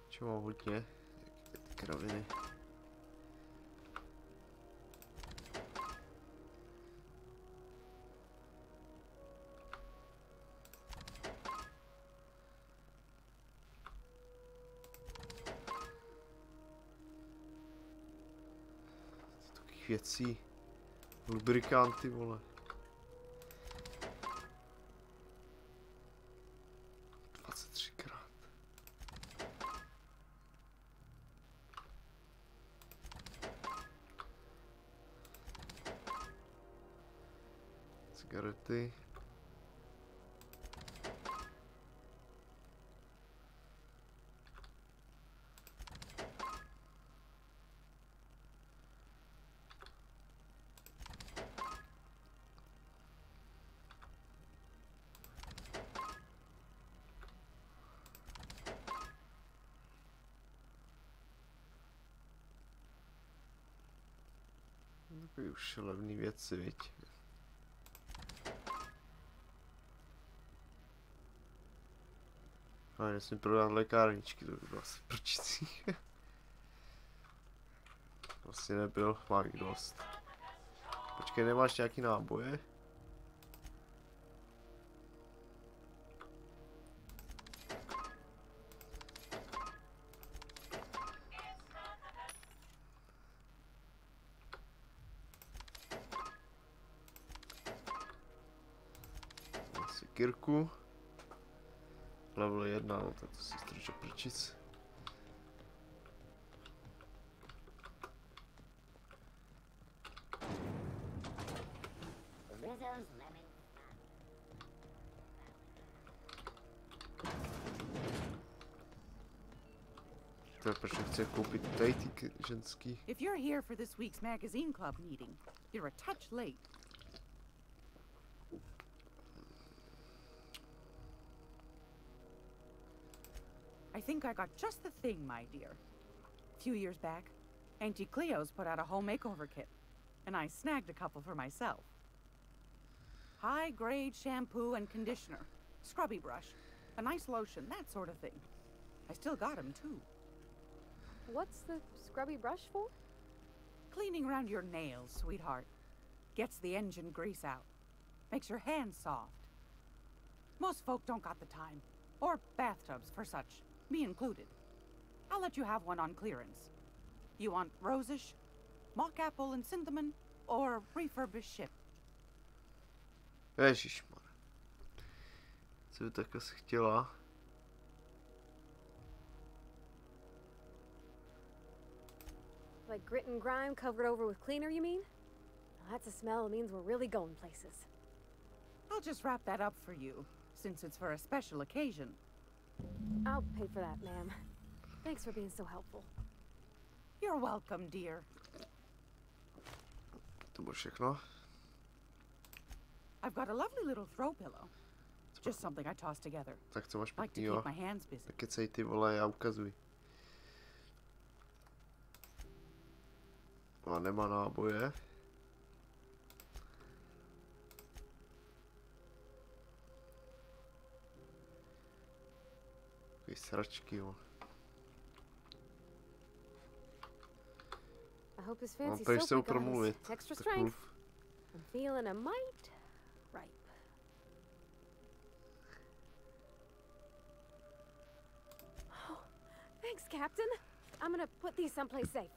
Čo mám hodně? Ty kraviny. Takových věcí. Lubrikanty, vole. Cigarety. Takový už levný věci, viď? Ale nesmím prodat lékárničky, to by bylo asi prčící. Vlastně nebyl, mám jich dost. Počkej, nemáš nějaký náboje? Kirku. Level 1, no, tak to si strčí prčic. To je proč chci koupit tady ty ženský. If you're here for this week's magazine club meeting, you're a touch late. I think I got just the thing, my dear. A few years back, Auntie Cleo's put out a home makeover kit, and I snagged a couple for myself. High-grade shampoo and conditioner, scrubby brush, a nice lotion, that sort of thing. I still got them, too. What's the scrubby brush for? Cleaning around your nails, sweetheart. Gets the engine grease out. Makes your hands soft. Most folk don't got the time. Or bathtubs for such. Me included. I'll let you have one on clearance. You want rosish, mock apple and cinnamon, or refurbished ship? Ježišmar. Co by tak asi chtěla? Like grit and grime covered over with cleaner, you mean? Well, that's a smell that means we're really going places. I'll just wrap that up for you, since it's for a special occasion. I'll pay for that, ma'am. Thanks for being so helpful. You're welcome, dear. To bylo všechno. I've got a lovely little throw pillow. Just something I tossed together. Tak co máš Like to pěknýho? keep my hands busy. Tak kecej ty vole, já ukazuj. A nemá náboje. Takový sračky, jo. I hope this Mám fancy prý se soap we got promluvit. is extra Tak strength. mluv. I'm feeling a mite ripe. Oh, thanks, Captain. I'm gonna put these someplace safe.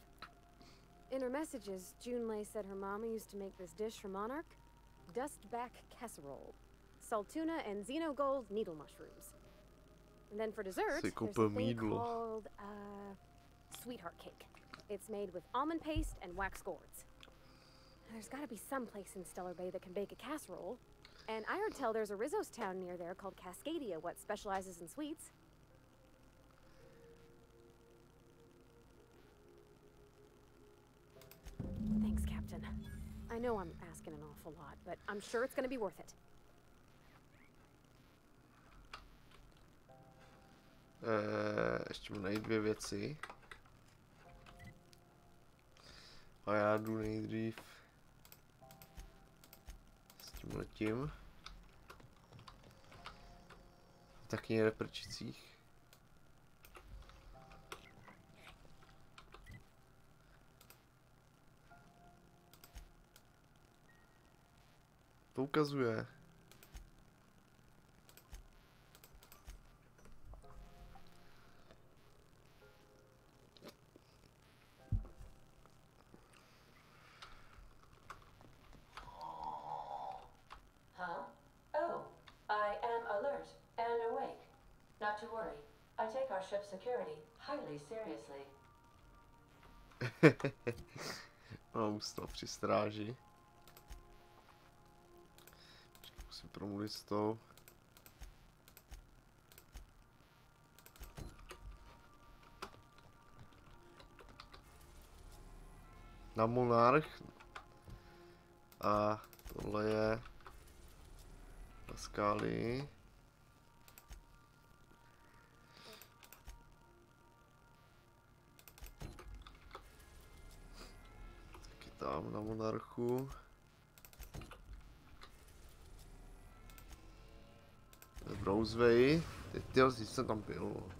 In her messages, Junlei said her mama used to make this dish for Monarch. Dustback casserole. Salt tuna and xenogold needle mushrooms. And then for dessert, Si there's a koupil thing mýdlo. called sweetheart cake. It's made with almond paste and wax gourds. There's gotta be some place in Stellar Bay that can bake a casserole. And I heard tell there's a Rizzo's town near there called Cascadia, what specializes in sweets. Thanks, Captain. I know I'm asking an awful lot, but I'm sure it's gonna be worth it. Ještě mu najít 2 věci. A já jdu nejdřív s tímhletím. Taky někde v prčicích. To ukazuje. Huh? Oh, I am alert and awake. Not to worry. I take our ship's security highly seriously. Mám ústav při stráži. Musím promluvit s tou. Na Monarch. A tohle je na skály. Taky tam na Monarchu. V Roseway. Tyjo, jsem tam byl.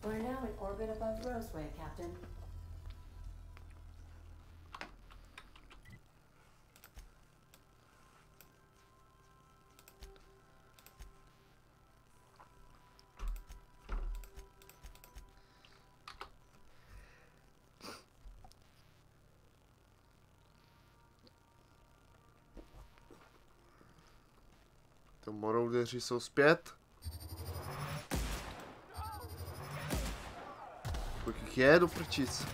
We're now in orbit above Roseway, Captain. To moroudeři jsou zpět. Kolik jich je do prčic?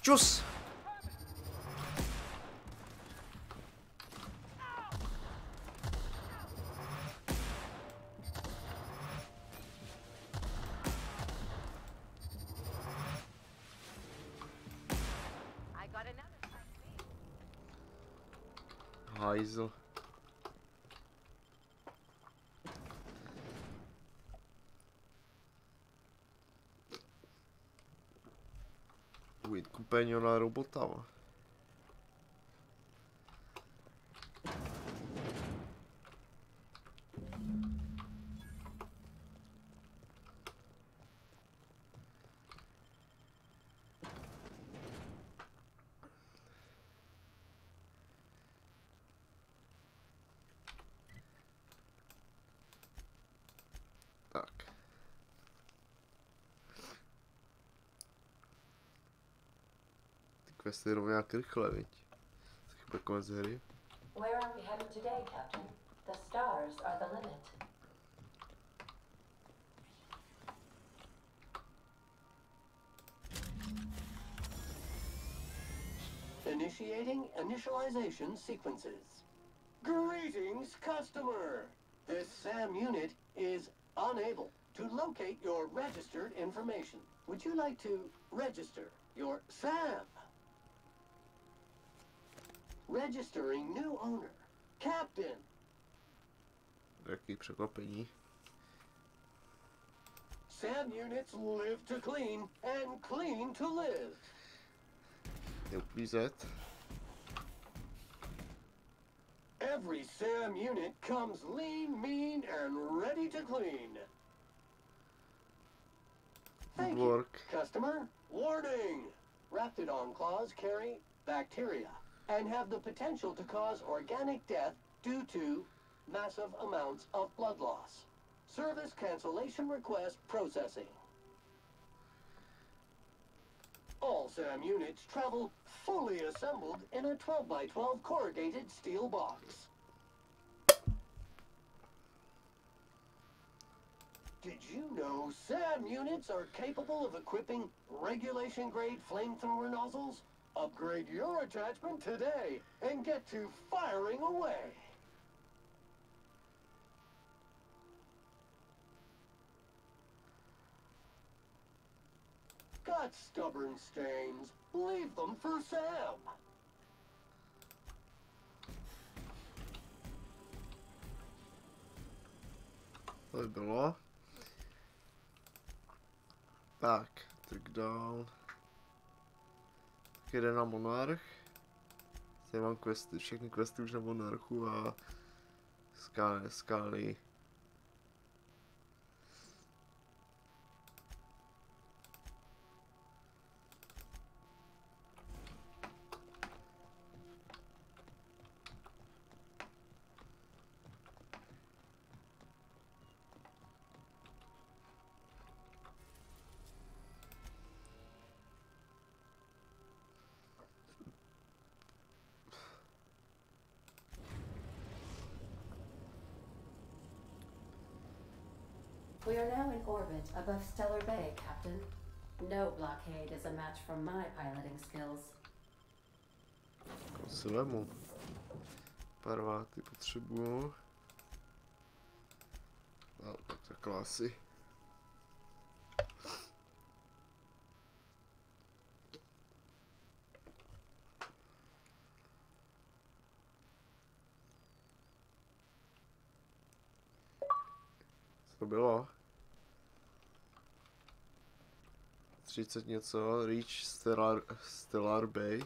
Čus! Hajzl. Companiona robotama. Tak. Questy jdou nějak rychle, viď? To chyba konec hry. Where are we headed today, Captain? The stars are the limit. Initiating initialization sequences. Greetings, customer! This SAM unit is unable to locate your registered information. Would you like to register your SAM? Registering new owner. Captain. Jaký překvapení. SAM units live to clean and clean to live. Je uklízet. Every SAM unit comes lean, mean, and ready to clean. Thank you, customer. Warning! Raptidon claws carry bacteria and have the potential to cause organic death due to massive amounts of blood loss. Service cancellation request processing. All SAM units travel fully assembled in a 12x12 corrugated steel box. Did you know SAM units are capable of equipping regulation-grade flamethrower nozzles? Upgrade your attachment today and get to firing away. Got stubborn stains? Leave them for Sam. To by bylo. Tak dál. Tak jde na Monarch. Tady mám questy, všechny questy už na Monarchu a skály. We are now in orbit above Stellar Bay, Captain. No blockade is a match for my piloting skills. To si vemu. Parváty potřebuju. No, tak takhle asi. Co to bylo? 30 něco, Reach Stellar Bay.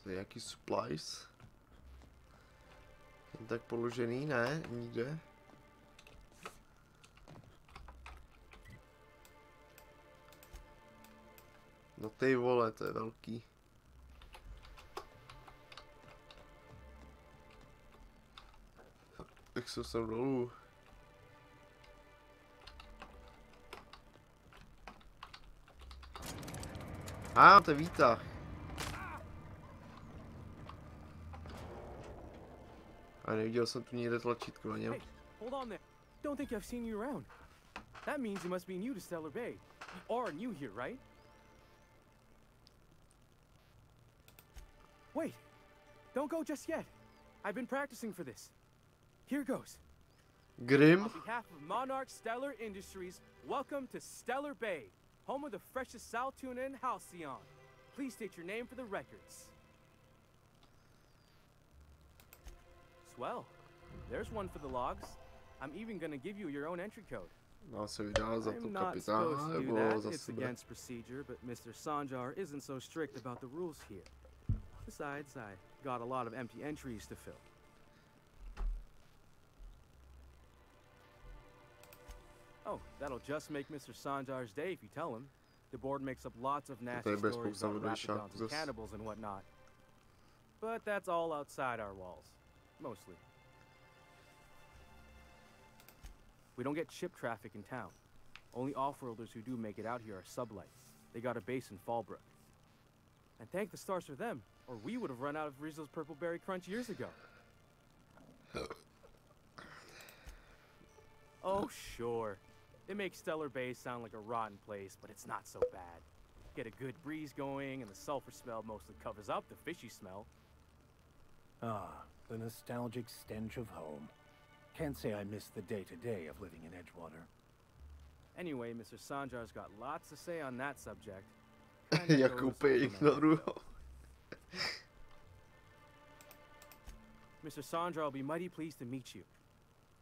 To je jaký supplies? Tak položený, ne? Nikde. No ty vole, to je velký. Tak jsem sem dolů. To je výtah. A neviděl jsem tu někde tlačítko na něm. Hey, hold on there. Don't think I've seen you around. That means you must be new to Stellar Bay. You are new here, right? Wait, don't go just yet. I've been practicing for this. Here goes. Grim. On behalf of Monarch Stellar Industries, welcome to Stellar Bay, home of the freshest sal tuna in Halcyon. Please state your name for the records. Swell. There's one for the logs. I'm even gonna give you your own entry code. No, se vydal za to I'm not kapitána, supposed to do nebo za that. It's sebe. against procedure, but Mr. Sanjar isn't so strict about the rules here. Besides, I got a lot of empty entries to fill. Oh, that'll just make Mr. Sanjar's day if you tell him. The board makes up lots of nasty stories about rapidons and cannibals and whatnot. But that's all outside our walls. Mostly. We don't get ship traffic in town. Only off-worlders who do make it out here are sublights. They got a base in Fallbrook. And thank the stars for them, or we would have run out of Rizzo's Purple Berry Crunch years ago. Oh, sure. It makes Stellar Bay sound like a rotten place, but it's not so bad. Get a good breeze going, and the sulfur smell mostly covers up the fishy smell. Ah, the nostalgic stench of home. Can't say I miss the day-to-day of living in Edgewater. Anyway, Mr. Sanjar's got lots to say on that subject. Jak úplně ignorujou. Mr. Sanjar will be mighty pleased to meet you.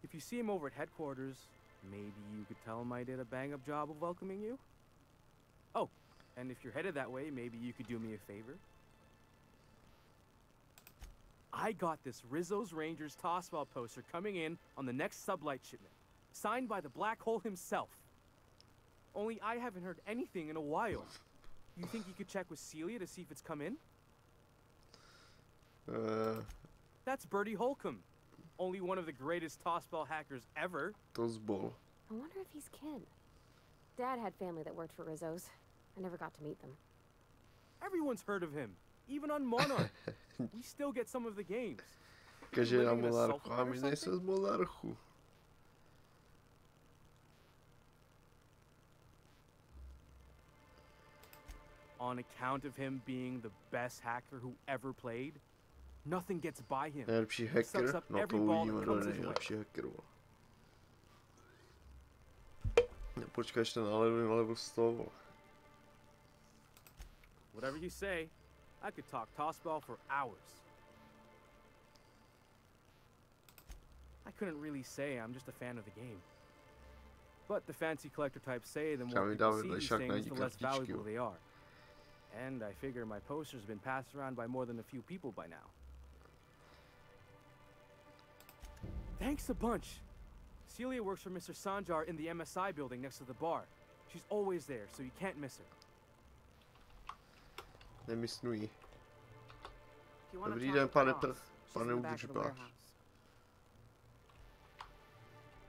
If you see him over at headquarters, maybe you could tell him I did a bang-up job of welcoming you? Oh, and if you're headed that way, maybe you could do me a favor? I got this Rizzo's Rangers tossball poster coming in on the next sublight shipment, signed by the Black Hole himself. Only I haven't heard anything in a while. You think you could check with Celia to see if it's come in? That's Bertie Holcomb, only one of the greatest tossball hackers ever. Tossball. I wonder if he's kin. Dad had family that worked for Rizzo's. I never got to meet them. Everyone's heard of him, even on Monarch. We still get some of the games. Kaže na Monarchu, a my nejsme z Monarchu. On account of him being the best hacker who ever played, nothing gets by him. Nejlepší hacker? No to uvidíme, kdo je nejlepší hacker. Počkej, ještě na level 100. Whatever you say, I could talk tossball for hours. I couldn't really say I'm just a fan of the game. But the fancy collector types say the more people see these things, the less valuable they are. And I figure my poster's been passed around by more than a few people by now. Thanks a bunch. Celia works for Mr. Sanjar in the MSI building next to the bar. She's always there, so you can't miss her. Nemysnuji. Dobrý den, pane udržbář.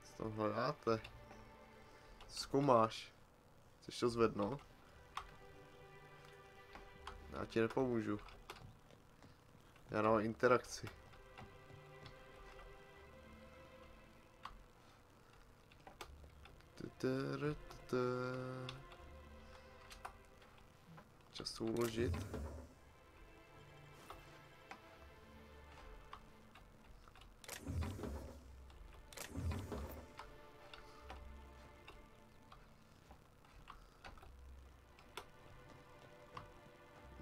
Co tam hledáte? Zkoumáš. Chceš to zvednout? Já ti nepomůžu. Já mám interakci. Čas to uložit.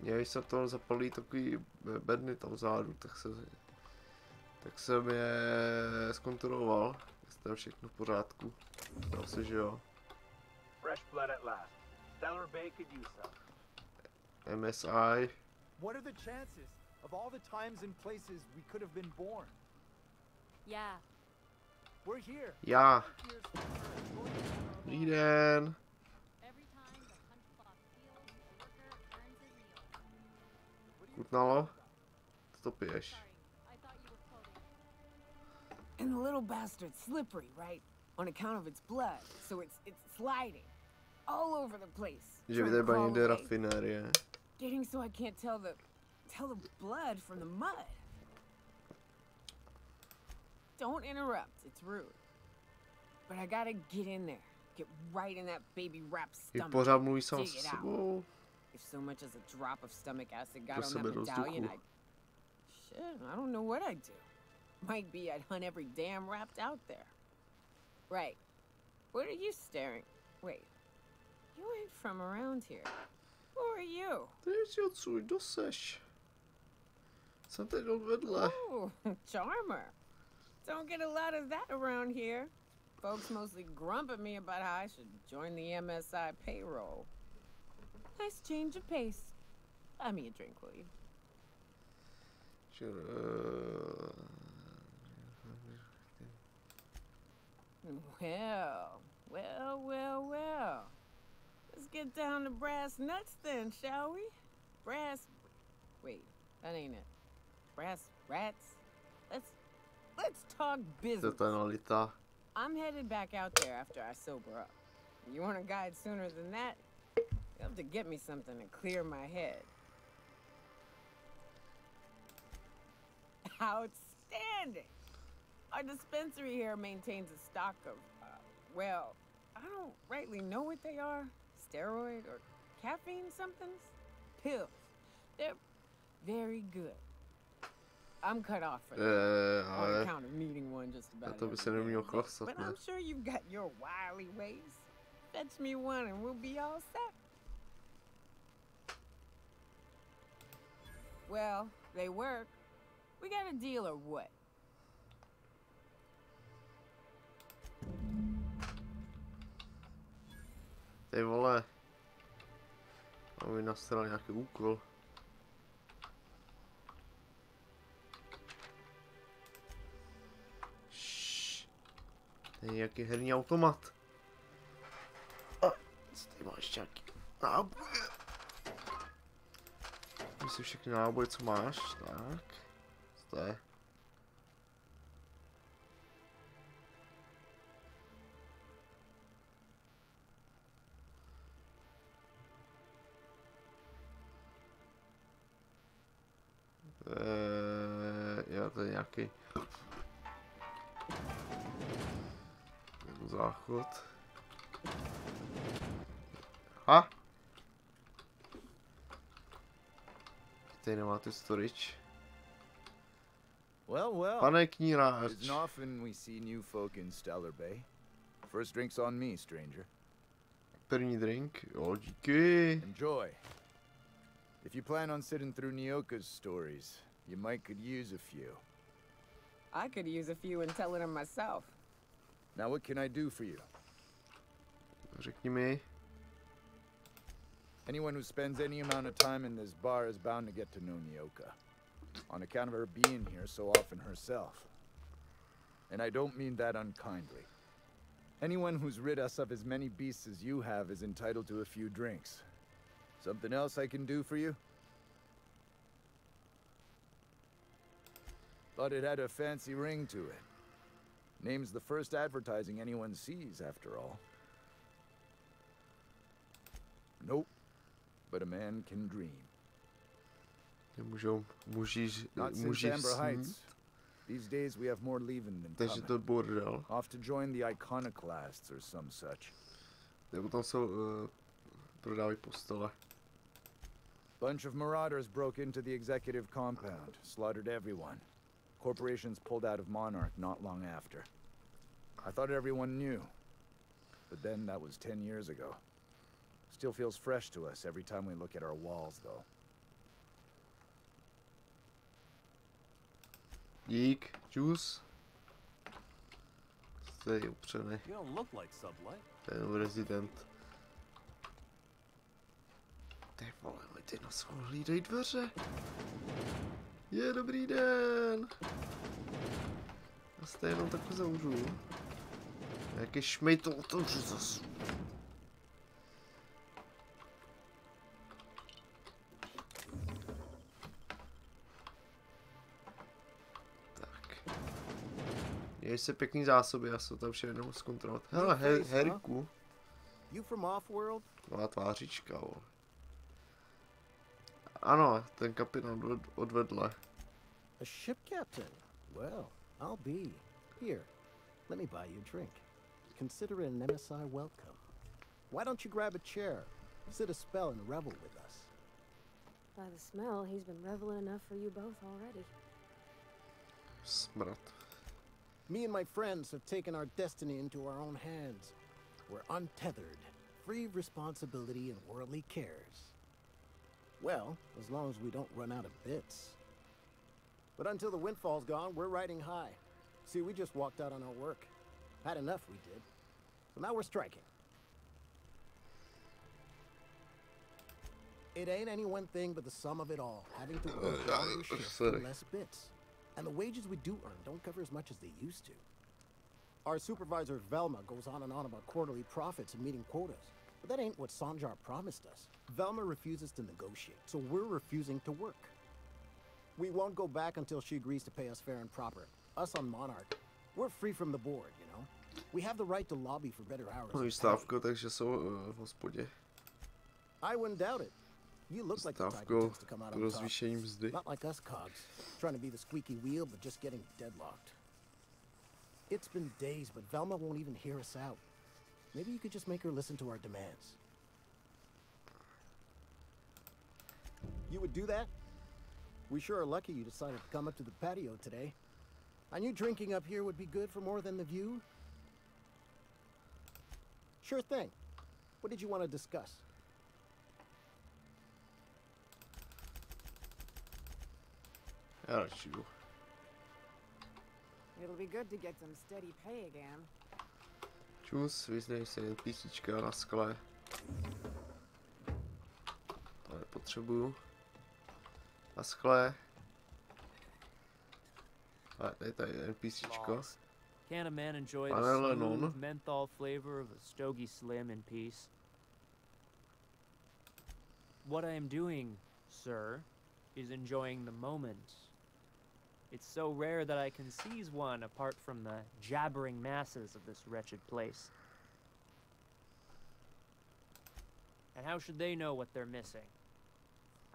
Když se to zapalí takový bedny tam vzadu, tak jsem je zkontroloval, jestli je všechno v pořádku. Dal se, že jo. Fresh blood at last. Stellar Bay could use some. MSI. What are the chances of all the times and places we could have been born? Yeah. We're here. Já. Dobrý den. Chutnalo? Co to piješ? And the little bastard's slippery, right? On account of its blood, so it's sliding all over the place. Že vytréba někde rafinérie. Getting so I can't tell the blood from the mud. Don't interrupt, it's rude. But I gotta get in there, get right in that baby rap stomach. Pořád mluví sám se sebou. If so much as a drop of stomach acid got on that medallion, I don't know what I'd do. Might be I'd hunt every damn rapt out there. Right. What are you staring? Wait. You ain't from around here. Who are you? Ty odsud, kdo seš? Jsem teď odvedle. Oh, charmer. Don't get a lot of that around here. Folks mostly grump at me about how I should join the MSI payroll. Nice change of pace. Buy me a drink, will you? Sure. Well. Let's get down to brass nuts then, shall we? Wait, that ain't it. Brass rats? Let's talk business. I'm headed back out there after I sober up. You want a guide sooner than that? You have to get me something to clear my head. Outstanding! Our dispensary here maintains a stock of, well, I don't rightly know what they are. Steroid or caffeine somethings? Pills. They're very good. I'm cut off for that. On account of needing one just about every day. But I'm sure you've got your wily ways. Fetch me one and we'll be all set. Well, they work. We got a deal or what? Ty vole. Mám mi nastavil nějaký úkol. To je nějaký herní automat. A co tady máš nějaký náboje? Myslím všechny náboje, co máš. Tak. Co to je? Jo, to je nějaký záchod. Ha! Tady nemáte storage. Well. Pane kníráč. Isn't often we see new folk in Stellar Bay. First drink's on me, stranger. První drink? Jo, díky. Enjoy. If you plan on sitting through Nyoka's stories, you might could use a few. I could use a few and telling them myself. Now what can I do for you? Řekni mi. Anyone who spends any amount of time in this bar is bound to get to know Nyoka, on account of her being here so often herself. And I don't mean that unkindly. Anyone who's rid us of as many beasts as you have is entitled to a few drinks. Something else I can do for you? Thought it had a fancy ring to it. Name's the first advertising anyone sees, after all. Nope. But a man can dream. Not since Amber Heights. These days we have more leaving than coming. Off to join the iconoclasts or some such. Bunch of marauders broke into the executive compound, slaughtered everyone. Corporations pulled out of Monarch not long after. I thought everyone knew. But then that was 10 years ago. Still feels fresh to us every time we look at our walls, though. Dík, juice. Tady je upřený. Ten rezident. Ty vole, ty na svou hlídej dveře. Je, dobrý den. Já se to jenom takhle zavřu. Jaký šmej to otevřu zase. Měli se pěkný zásoby, já se to tam vše jednou zkontrolovat. Hele, Heriku. Nová tvářička, vole. Ano, ten kapitán odvedle. A ship captain? Well, I'll be. Here, let me buy you a drink. Consider it an MSI welcome. Why don't you grab a chair, sit a spell and revel with us? By the smell, he's been reveling enough for you both already. Smrt. Me and my friends have taken our destiny into our own hands. We're untethered, free of responsibility and worldly cares. Well, as long as we don't run out of bits. But until the windfall's gone, we're riding high. See, we just walked out on our work. Had enough, we did. So now we're striking. It ain't any one thing but the sum of it all, having to work longer shifts for less bits. And the wages we do earn don't cover as much as they used to. Our supervisor, Velma, goes on and on about quarterly profits and meeting quotas. But that ain't what Sanjar promised us. Velma refuses to negotiate, so we're refusing to work. We won't go back until she agrees to pay us fair and proper. Us on Monarch, we're free from the board, you know? We have the right to lobby for better hours. No i stávko, takže jsou v hospodě. I wouldn't doubt it. You look like the type who tends to come out on top. Not like us cogs, trying to be the squeaky wheel but just getting deadlocked. It's been days, but Velma won't even hear us out. Maybe you could just make her listen to our demands. You would do that? We sure are lucky you decided to come up to the patio today. I knew drinking up here would be good for more than the view. Sure thing. What did you want to discuss? ASHU. It'll be good to get some steady pay again. Čus, vyznej se jen písnička na skle. To nepotřebuju. Na skle. A tady je písničko. Can a man enjoy the smooth menthol flavor of a Stogie Slim in peace? What I am doing, sir, is enjoying the moment. It's so rare that I can seize one apart from the jabbering masses of this wretched place. And how should they know what they're missing?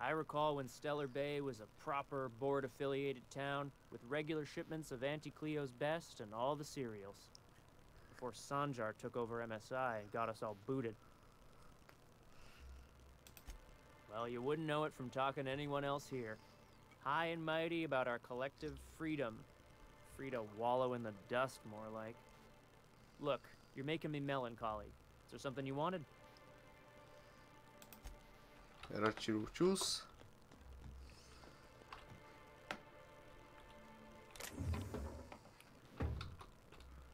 I recall when Stellar Bay was a proper board-affiliated town with regular shipments of Auntie Cleo's best and all the cereals. Before Sanjar took over MSI and got us all booted. Well, you wouldn't know it from talking to anyone else here. High and mighty about our collective freedom. Free to wallow in the dust, more like. Look, you're making me melancholy. Is there something you wanted? Radši jdu čus.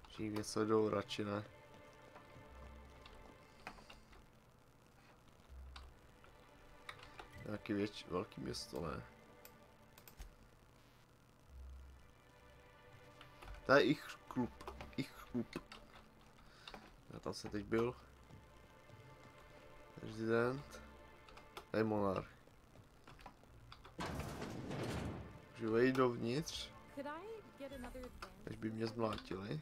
Čím něco jdou, radši ne. Nějaký velký město, ne. To je ich klub. Já tam jsem teď byl. Rezident. Tady monarch. Můžu vejít dovnitř. Než by mě zmlátili.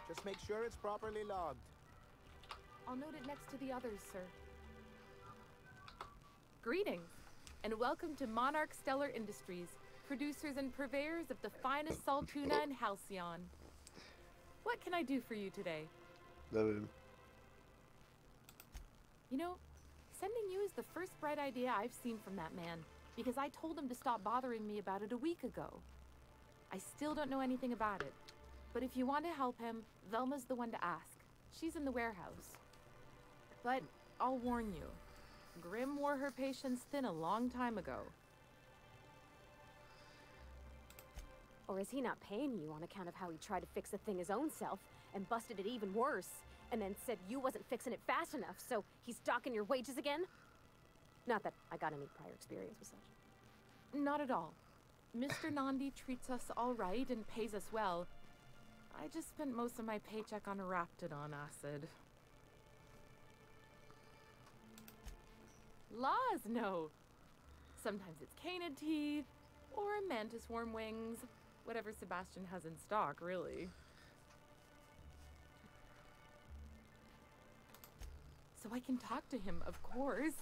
Just make sure it's properly logged. I'll note it next to the others, sir. Greetings, and welcome to Monarch Stellar Industries, producers and purveyors of the finest salt tuna in Halcyon. What can I do for you today? Nevím. You know, sending you is the first bright idea I've seen from that man, because I told him to stop bothering me about it a week ago. I still don't know anything about it, but if you want to help him, Velma's the one to ask. She's in the warehouse. But I'll warn you, Grim wore her patience thin a long time ago. Or is he not paying you on account of how he tried to fix the thing his own self and busted it even worse, and then said you wasn't fixing it fast enough, so he's docking your wages again? Not that I got any prior experience with such. Not at all. Mr. Nandi treats us all right and pays us well. I just spent most of my paycheck on Raptidon acid. Laws, no. Sometimes it's canid teeth, or mantis worm wings. Whatever Sebastian has in stock, really. So I can talk to him, of course.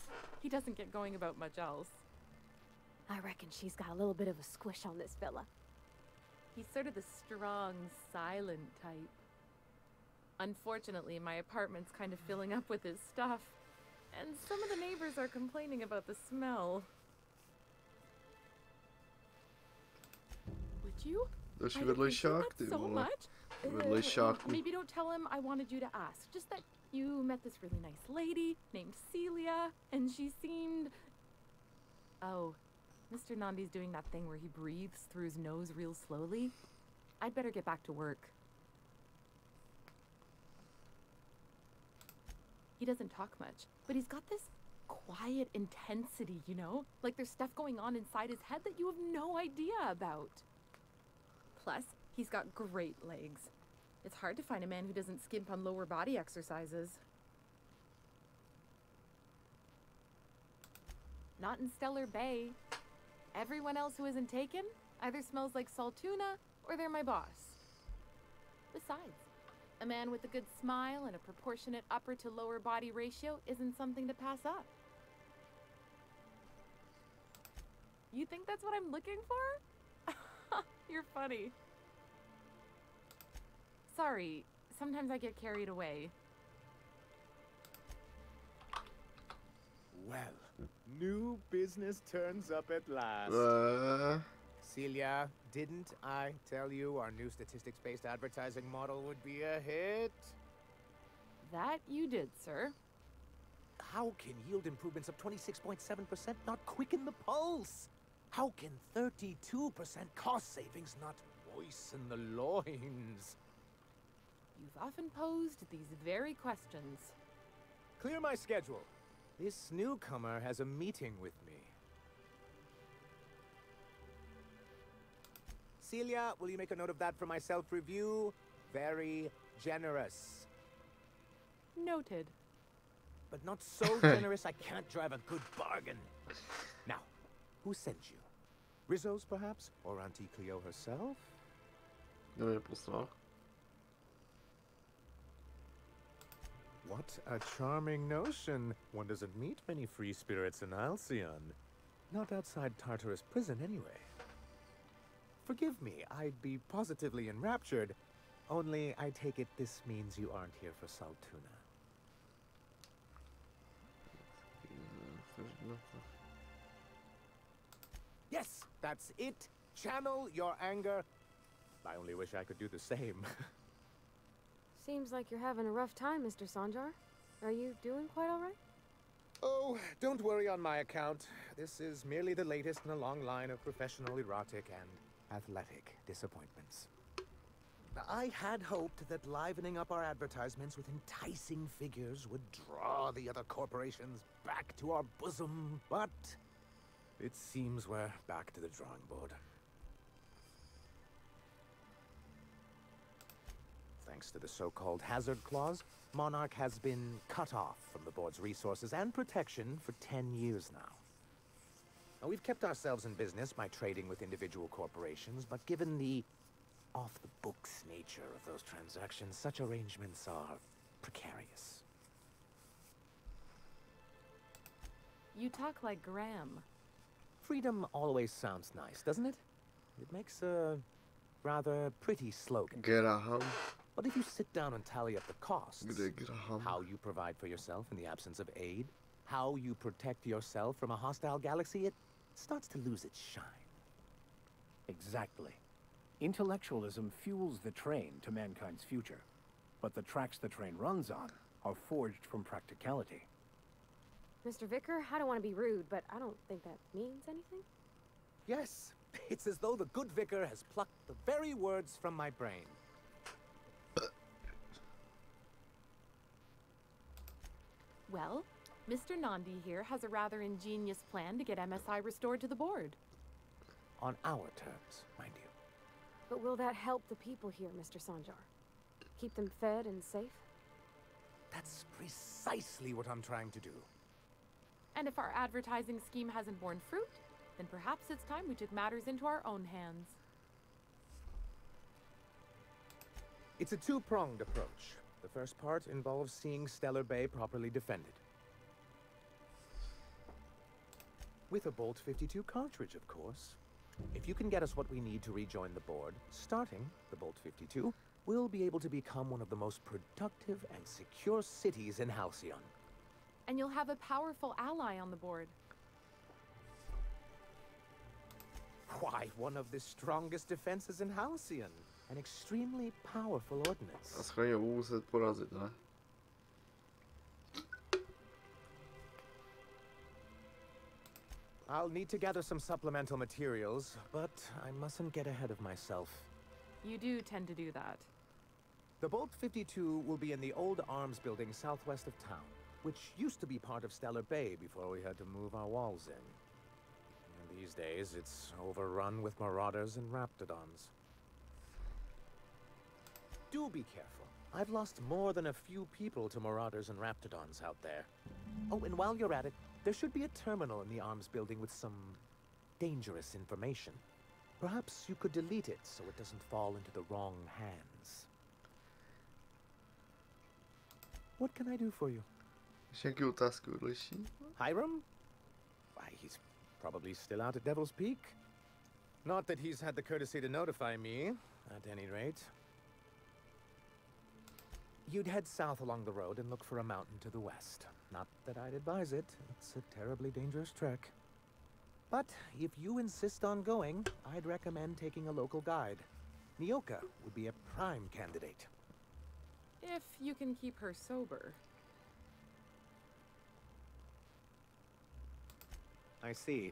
He doesn't get going about much else. I reckon she's got a little bit of a squish on this fella. He's sort of the strong, silent type. Unfortunately, my apartment's kind of filling up with his stuff, and some of the neighbors are complaining about the smell. Would you? Does she I'd vedle appreciate šák, that ty so vole. much. Vedle šáku. Maybe don't tell him I wanted you to ask. Just that you met this really nice lady named Celia, and she seemed... Oh, Mr. Nandi's doing that thing where he breathes through his nose real slowly. I'd better get back to work. He doesn't talk much, but he's got this quiet intensity, you know? Like there's stuff going on inside his head that you have no idea about. Plus, he's got great legs. It's hard to find a man who doesn't skimp on lower body exercises. Not in Stellar Bay. Everyone else who isn't taken either smells like Saltuna or they're my boss. Besides, a man with a good smile and a proportionate upper to lower body ratio isn't something to pass up. You think that's what I'm looking for? You're funny. Sorry, sometimes I get carried away. Well, new business turns up at last. Celia, didn't I tell you our new statistics-based advertising model would be a hit? That you did, sir. How can yield improvements of 26.7% not quicken the pulse? How can 32% cost savings not moisten the loins? You've often posed these very questions. Clear my schedule. This newcomer has a meeting with me. Celia, will you make a note of that for my self-review? Very generous. Noted. But not so generous I can't drive a good bargain. Now, who sent you? Rizzo's, perhaps? Or Auntie Cleo herself? What a charming notion. One doesn't meet many free spirits in Alcyon. Not outside Tartarus prison, anyway. Forgive me, I'd be positively enraptured. Only, I take it this means you aren't here for Saltuna. Yes, that's it. Channel your anger. I only wish I could do the same. Seems like you're having a rough time, Mr. Sanjar. Are you doing quite all right? Oh, don't worry on my account. This is merely the latest in a long line of professional erotic and athletic disappointments. I had hoped that livening up our advertisements with enticing figures would draw the other corporations back to our bosom, but it seems we're back to the drawing board. Thanks to the so-called hazard clause, Monarch has been cut off from the board's resources and protection for 10 years now. Now, we've kept ourselves in business by trading with individual corporations, but given the off-the-books nature of those transactions, such arrangements are precarious. You talk like Graham. Freedom always sounds nice, doesn't it? It makes a rather pretty slogan. Graham. But if you sit down and tally up the costs, how you provide for yourself in the absence of aid, how you protect yourself from a hostile galaxy, it starts to lose its shine. Exactly. Intellectualism fuels the train to mankind's future, but the tracks the train runs on are forged from practicality. Mr. Vicar, I don't want to be rude, but I don't think that means anything. Yes, it's as though the good vicar has plucked the very words from my brain. Well, Mr. Nandi here has a rather ingenious plan to get MSI restored to the board. On our terms, mind you. But will that help the people here, Mr. Sanjar? Keep them fed and safe? That's precisely what I'm trying to do. And if our advertising scheme hasn't borne fruit, then perhaps it's time we took matters into our own hands. It's a two-pronged approach. The first part involves seeing Stellar Bay properly defended. With a Bolt 52 cartridge, of course. If you can get us what we need to rejoin the board, starting the Bolt 52, we'll be able to become one of the most productive and secure cities in Halcyon. And you'll have a powerful ally on the board. Why, one of the strongest defenses in Halcyon. An extremely powerful ordnance. A schválně budu muset porazit, ne? I'll need to gather some supplemental materials, but I mustn't get ahead of myself. You do tend to do that. The Bolt 52 will be in the old arms building southwest of town, which used to be part of Stellar Bay before we had to move our walls in. And these days, it's overrun with marauders and raptidons. Do be careful. I've lost more than a few people to marauders and raptidons out there. Oh, and while you're at it, there should be a terminal in the arms building with some dangerous information. Perhaps you could delete it so it doesn't fall into the wrong hands. What can I do for you? Hiram? Why, he's probably still out at Devil's Peak. Not that he's had the courtesy to notify me, at any rate. You'd head south along the road and look for a mountain to the west. Not that I'd advise it. It's a terribly dangerous trek. But if you insist on going, I'd recommend taking a local guide. Nyoka would be a prime candidate. If you can keep her sober. I see.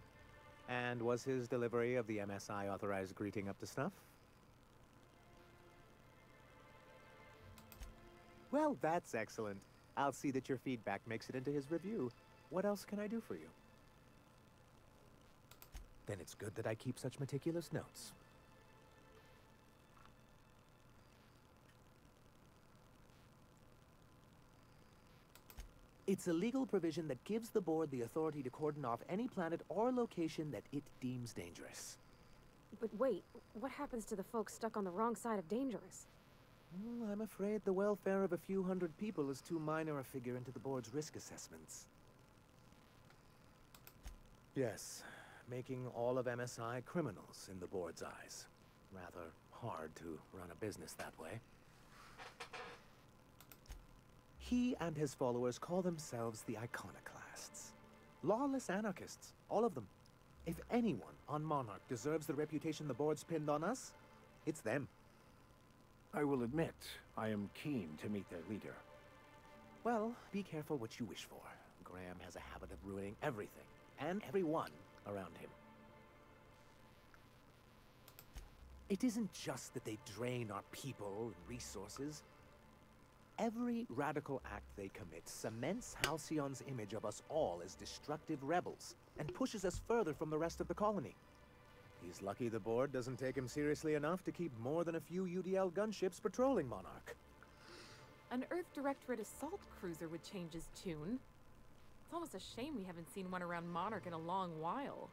And was his delivery of the MSI authorized greeting up to snuff? Well, that's excellent. I'll see that your feedback makes it into his review. What else can I do for you? Then it's good that I keep such meticulous notes. It's a legal provision that gives the board the authority to cordon off any planet or location that it deems dangerous. But wait, what happens to the folks stuck on the wrong side of dangerous? Well, I'm afraid the welfare of a few hundred people is too minor a figure into the board's risk assessments. Yes, making all of MSI criminals in the board's eyes. Rather hard to run a business that way. He and his followers call themselves the Iconoclasts. Lawless anarchists, all of them. If anyone on Monarch deserves the reputation the board's pinned on us, it's them. I will admit, I am keen to meet their leader. Well, be careful what you wish for. Graham has a habit of ruining everything, and everyone around him. It isn't just that they drain our people and resources. Every radical act they commit cements Halcyon's image of us all as destructive rebels, and pushes us further from the rest of the colony. He's lucky the board doesn't take him seriously enough to keep more than a few UDL gunships patrolling Monarch. An Earth Directorate assault cruiser would change his tune. It's almost a shame we haven't seen one around Monarch in a long while.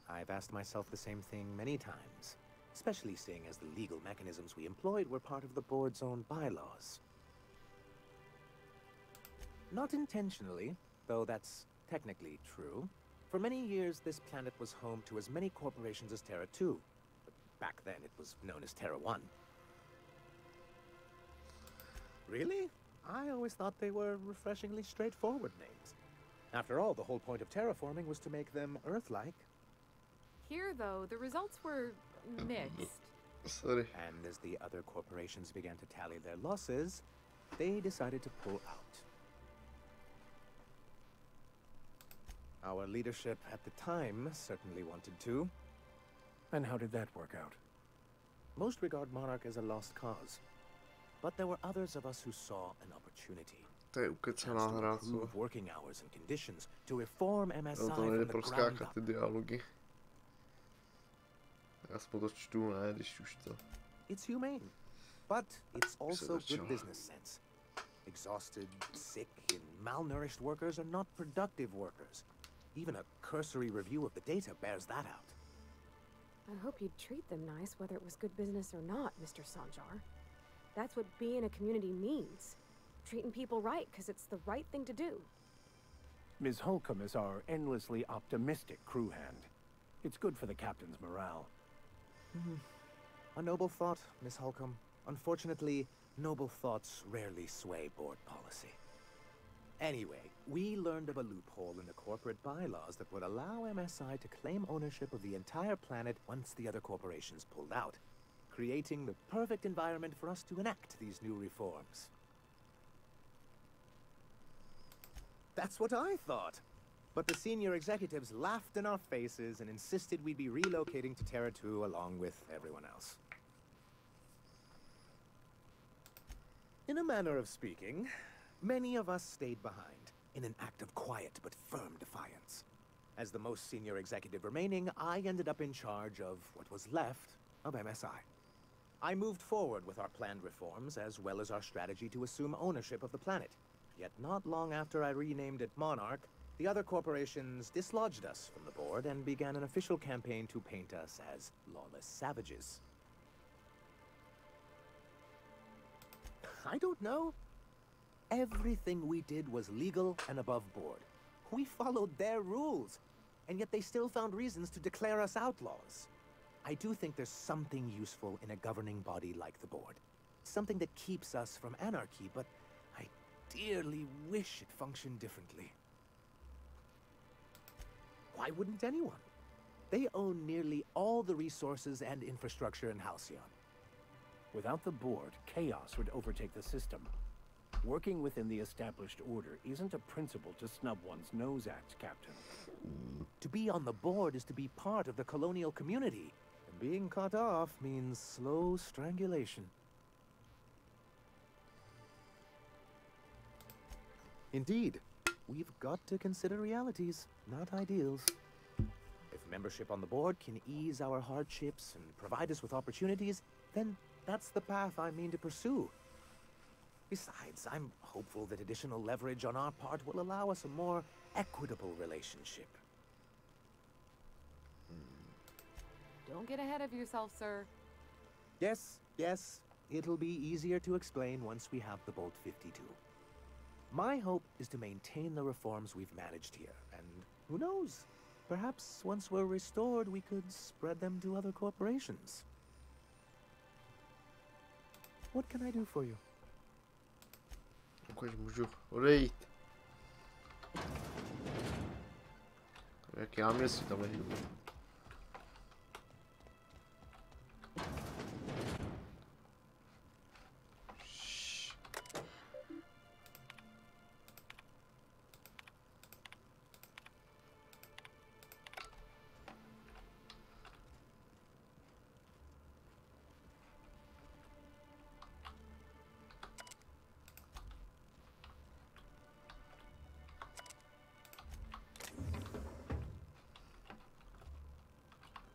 I've asked myself the same thing many times, especially seeing as the legal mechanisms we employed were part of the board's own bylaws. Not intentionally, though that's technically true. For many years, this planet was home to as many corporations as Terra 2. But back then, it was known as Terra 1. Really? I always thought they were refreshingly straightforward names. After all, the whole point of terraforming was to make them Earth-like. Here, though, the results were mixed. Sorry. And as the other corporations began to tally their losses, they decided to pull out. Our leadership at the time certainly wanted to. And how did that work out? Most regard Monarch as a lost cause. But there were others of us who saw an opportunity. To je ukecená hra, co? Working hours and conditions to reform MSI No to nejde from the ground proskákat up. ty dialogy. Já si to čtu, ne, když už to. It's humane, but it's also good business sense. Exhausted, sick, and malnourished workers are not productive workers. Even a cursory review of the data bears that out. I hope you'd treat them nice, whether it was good business or not, Mr. Sanjar. That's what being a community means. Treating people right, because it's the right thing to do. Ms. Holcomb is our endlessly optimistic crew hand. It's good for the captain's morale. A noble thought, Miss Holcomb. Unfortunately, noble thoughts rarely sway board policy. Anyway, we learned of a loophole in the corporate bylaws that would allow MSI to claim ownership of the entire planet once the other corporations pulled out, creating the perfect environment for us to enact these new reforms. That's what I thought. But the senior executives laughed in our faces and insisted we'd be relocating to Terra 2 along with everyone else. In a manner of speaking, many of us stayed behind in an act of quiet but firm defiance. As the most senior executive remaining, I ended up in charge of what was left of MSI. I moved forward with our planned reforms as well as our strategy to assume ownership of the planet. Yet not long after I renamed it Monarch, the other corporations dislodged us from the board and began an official campaign to paint us as lawless savages. I don't know. Everything we did was legal and above board. We followed their rules, and yet they still found reasons to declare us outlaws. I do think there's something useful in a governing body like the board. Something that keeps us from anarchy, but I dearly wish it functioned differently. Why wouldn't anyone? They own nearly all the resources and infrastructure in Halcyon. Without the board, chaos would overtake the system. Working within the established order isn't a principle to snub one's nose at, Captain. To be on the board is to be part of the colonial community, and being cut off means slow strangulation. Indeed, we've got to consider realities, not ideals. If membership on the board can ease our hardships and provide us with opportunities, then that's the path I mean to pursue. Besides, I'm hopeful that additional leverage on our part will allow us a more equitable relationship. Don't get ahead of yourself, sir. Yes, it'll be easier to explain once we have the Bolt 52. My hope is to maintain the reforms we've managed here, and who knows? Perhaps once we're restored, we could spread them to other corporations. What can I do for you? Ukaž, můžu odejít. Jak já mě si tam nejdu.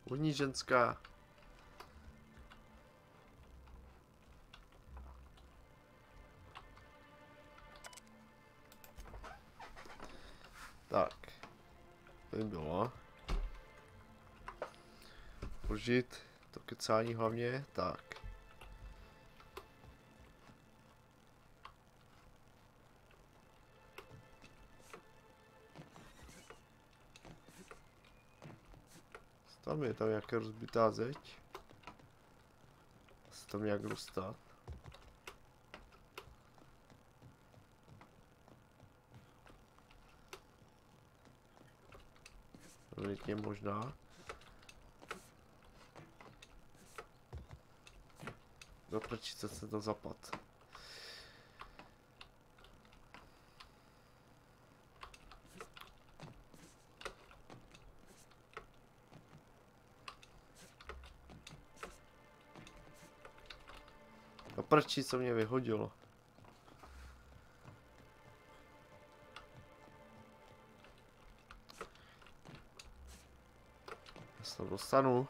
Vodní ženská. Tak. Tady bylo. Požít to kecání hlavně. Tak. Tam je tam nějaká rozbitá zeď. Se tam nějak dostat. Velitně možná. Do prčice se to zapad. Prčí, co mě vyhodilo. se dostanu.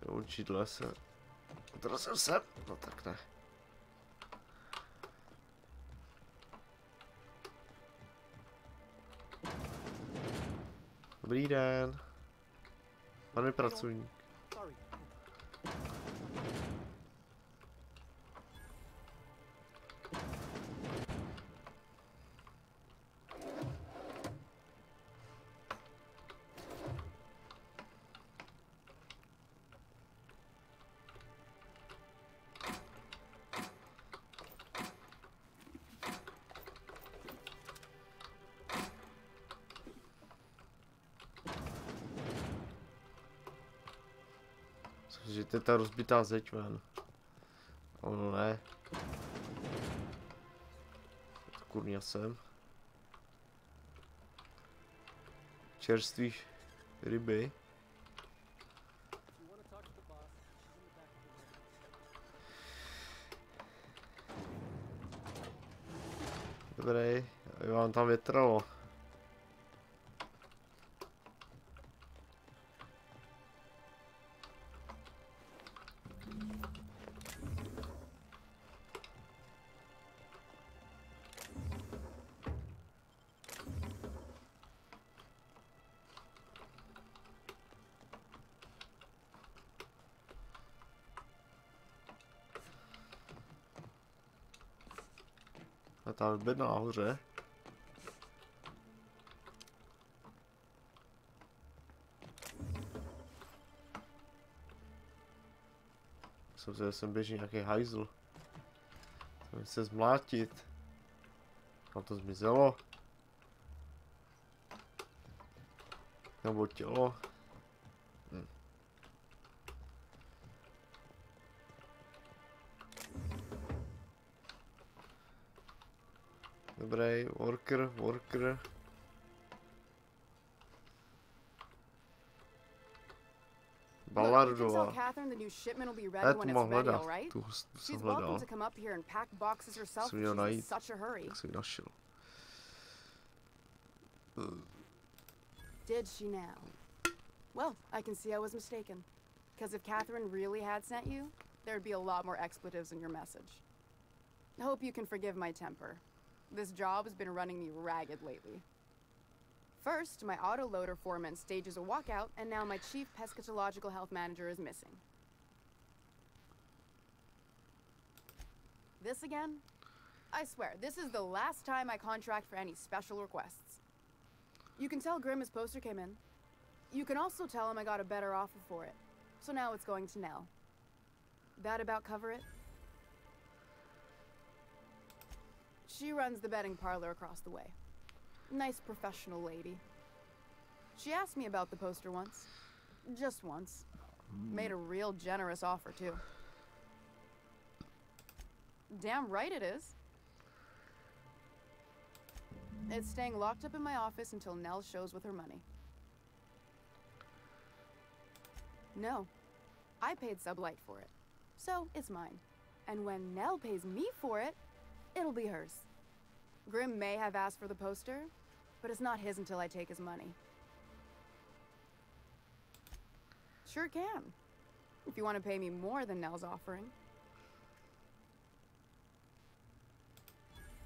Určitě se. Odrazil jsem. No tak ne. Dobrý den. Pane pracovník. Že to je ta rozbitá zeď, man. Ono ne. To kurňa jsem. Čerstvý ryby. Dobrý, vám tam větralo. A tam bed nahoře. Myslím, že jsem běží nějaký hajzl. Chceme se zmlátit. Kam to zmizelo? Nebo tělo? Dobrý, worker. Ballardová. Já to mám hledat. Tu jsem hledal. Jsem měl najít. Tak jsem ji našel. Did she now? Well, I can see I was mistaken. Because if Catherine really had sent you, there'd be a lot more expletives in your message. I hope you can forgive my temper. This job has been running me ragged lately. First, my autoloader foreman stages a walkout, and now my chief pescatological health manager is missing. This again? I swear, this is the last time I contract for any special requests. You can tell Grimm his poster came in. You can also tell him I got a better offer for it. So now it's going to Nell. That about cover it? She runs the betting parlor across the way. Nice professional lady. She asked me about the poster once. Just once. Made a real generous offer, too. Damn right it is. It's staying locked up in my office until Nell shows with her money. No. I paid Sublight for it. So, it's mine. And when Nell pays me for it, it'll be hers. Grimm may have asked for the poster, but it's not his until I take his money. Sure can. If you want to pay me more than Nell's offering.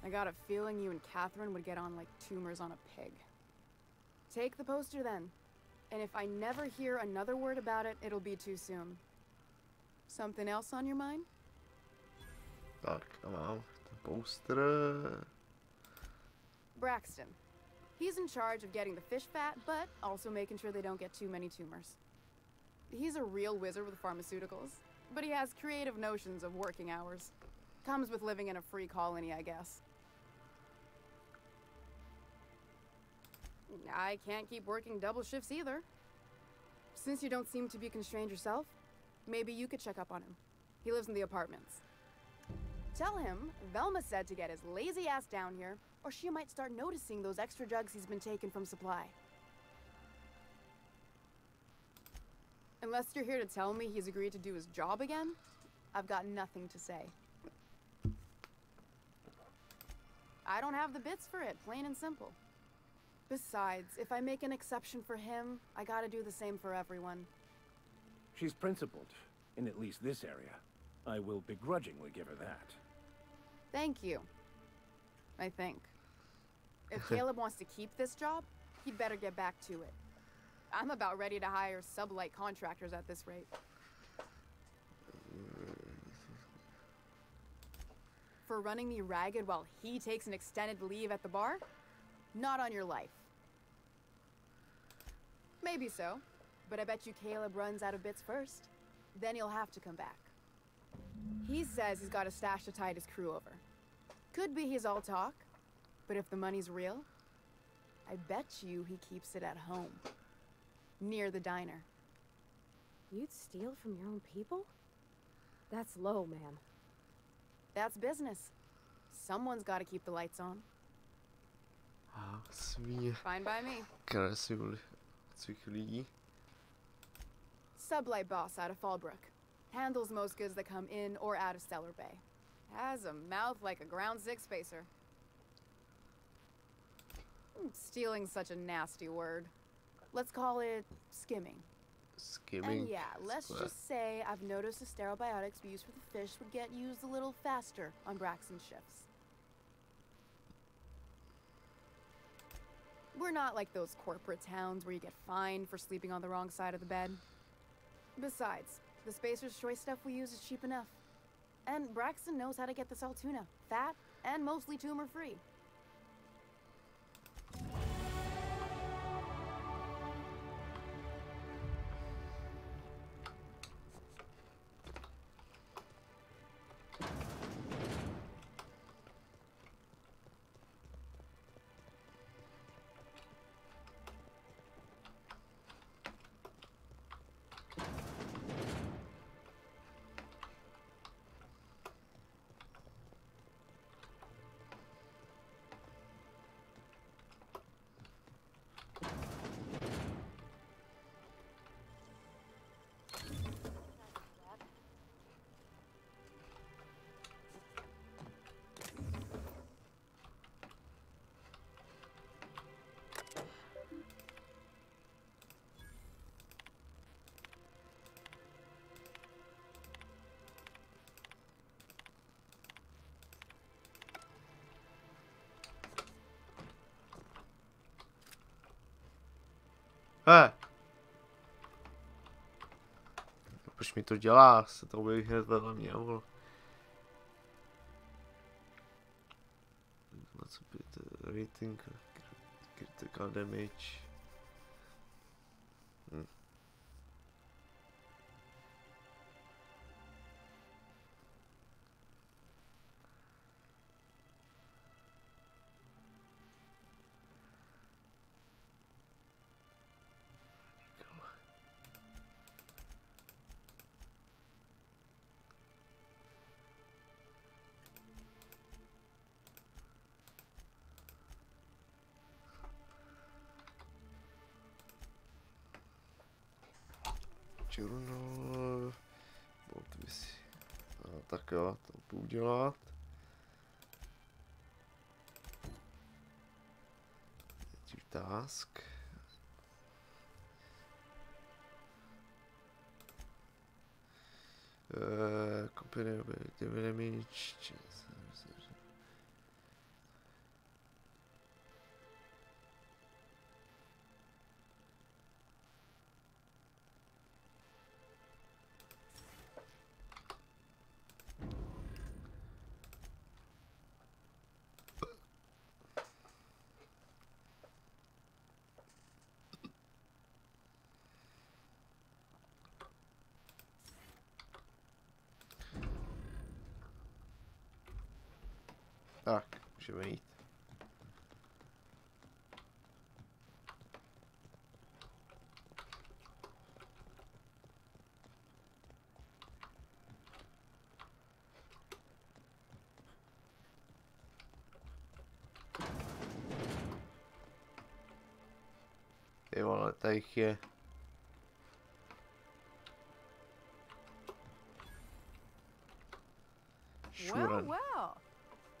I got a feeling you and Catherine would get on like tumors on a pig. Take the poster then. And if I never hear another word about it, it'll be too soon. Something else on your mind? Tak, a mám poster. Braxton. He's in charge of getting the fish fat, but also making sure they don't get too many tumors. He's a real wizard with pharmaceuticals, but he has creative notions of working hours. Comes with living in a free colony, I guess. I can't keep working double shifts either. Since you don't seem to be constrained yourself, maybe you could check up on him. He lives in the apartments. Tell him Velma said to get his lazy ass down here, or she might start noticing those extra jugs he's been taking from supply. Unless you're here to tell me he's agreed to do his job again, I've got nothing to say. I don't have the bits for it, plain and simple. Besides, if I make an exception for him, I gotta do the same for everyone. She's principled, in at least this area. I will begrudgingly give her that. Thank you. I think. If Caleb wants to keep this job, he'd better get back to it. I'm about ready to hire sublight contractors at this rate. For running me ragged while he takes an extended leave at the bar? Not on your life. Maybe so, but I bet you Caleb runs out of bits first. Then he'll have to come back. He says he's got a stash to tide his crew over. Could be he's all talk, but if the money's real, I bet you he keeps it at home. Near the diner. You'd steal from your own people? That's low, man. That's business. Someone's got to keep the lights on. Fine by me. Sublight boss out of Fallbrook. Handles most goods that come in or out of Stellar Bay. Has a mouth like a ground six spacer. Stealing's such a nasty word. Let's call it skimming. Skimming? And yeah, let's just say I've noticed the sterile biotics we use for the fish would get used a little faster on Braxton's shifts. We're not like those corporate towns where you get fined for sleeping on the wrong side of the bed. Besides, the Spacer's Choice stuff we use is cheap enough. And Braxton knows how to get the salt tuna, fat and mostly tumor-free. Proč mi to dělá? Se to objeví hned vedle mě, vole. 25 rating, critical damage. Journal, tak jo, to budu dělat. Task. Company damage. Tak, můžeme jít. Ty vole, tady jich je. Well, well.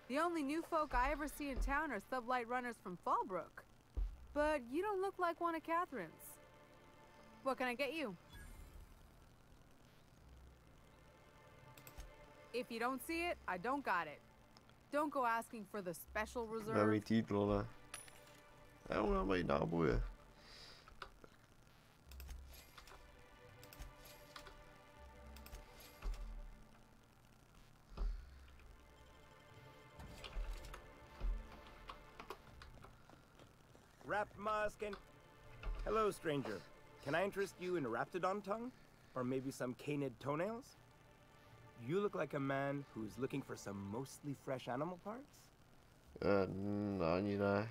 The only new folk I ever see in town are sublight runners from Fallbrook. But you don't look like one of Catherine's. What can I get you? If you don't see it, I don't got it. Don't go asking for the special reserve. Nový títl, ne? Já ona mají náboje. Wrapped musk and... Hello, stranger. Can I interest you in raptidon tongue? Or maybe some canid toenails? You look like a man who's looking for some mostly fresh animal parts? No, ani ne.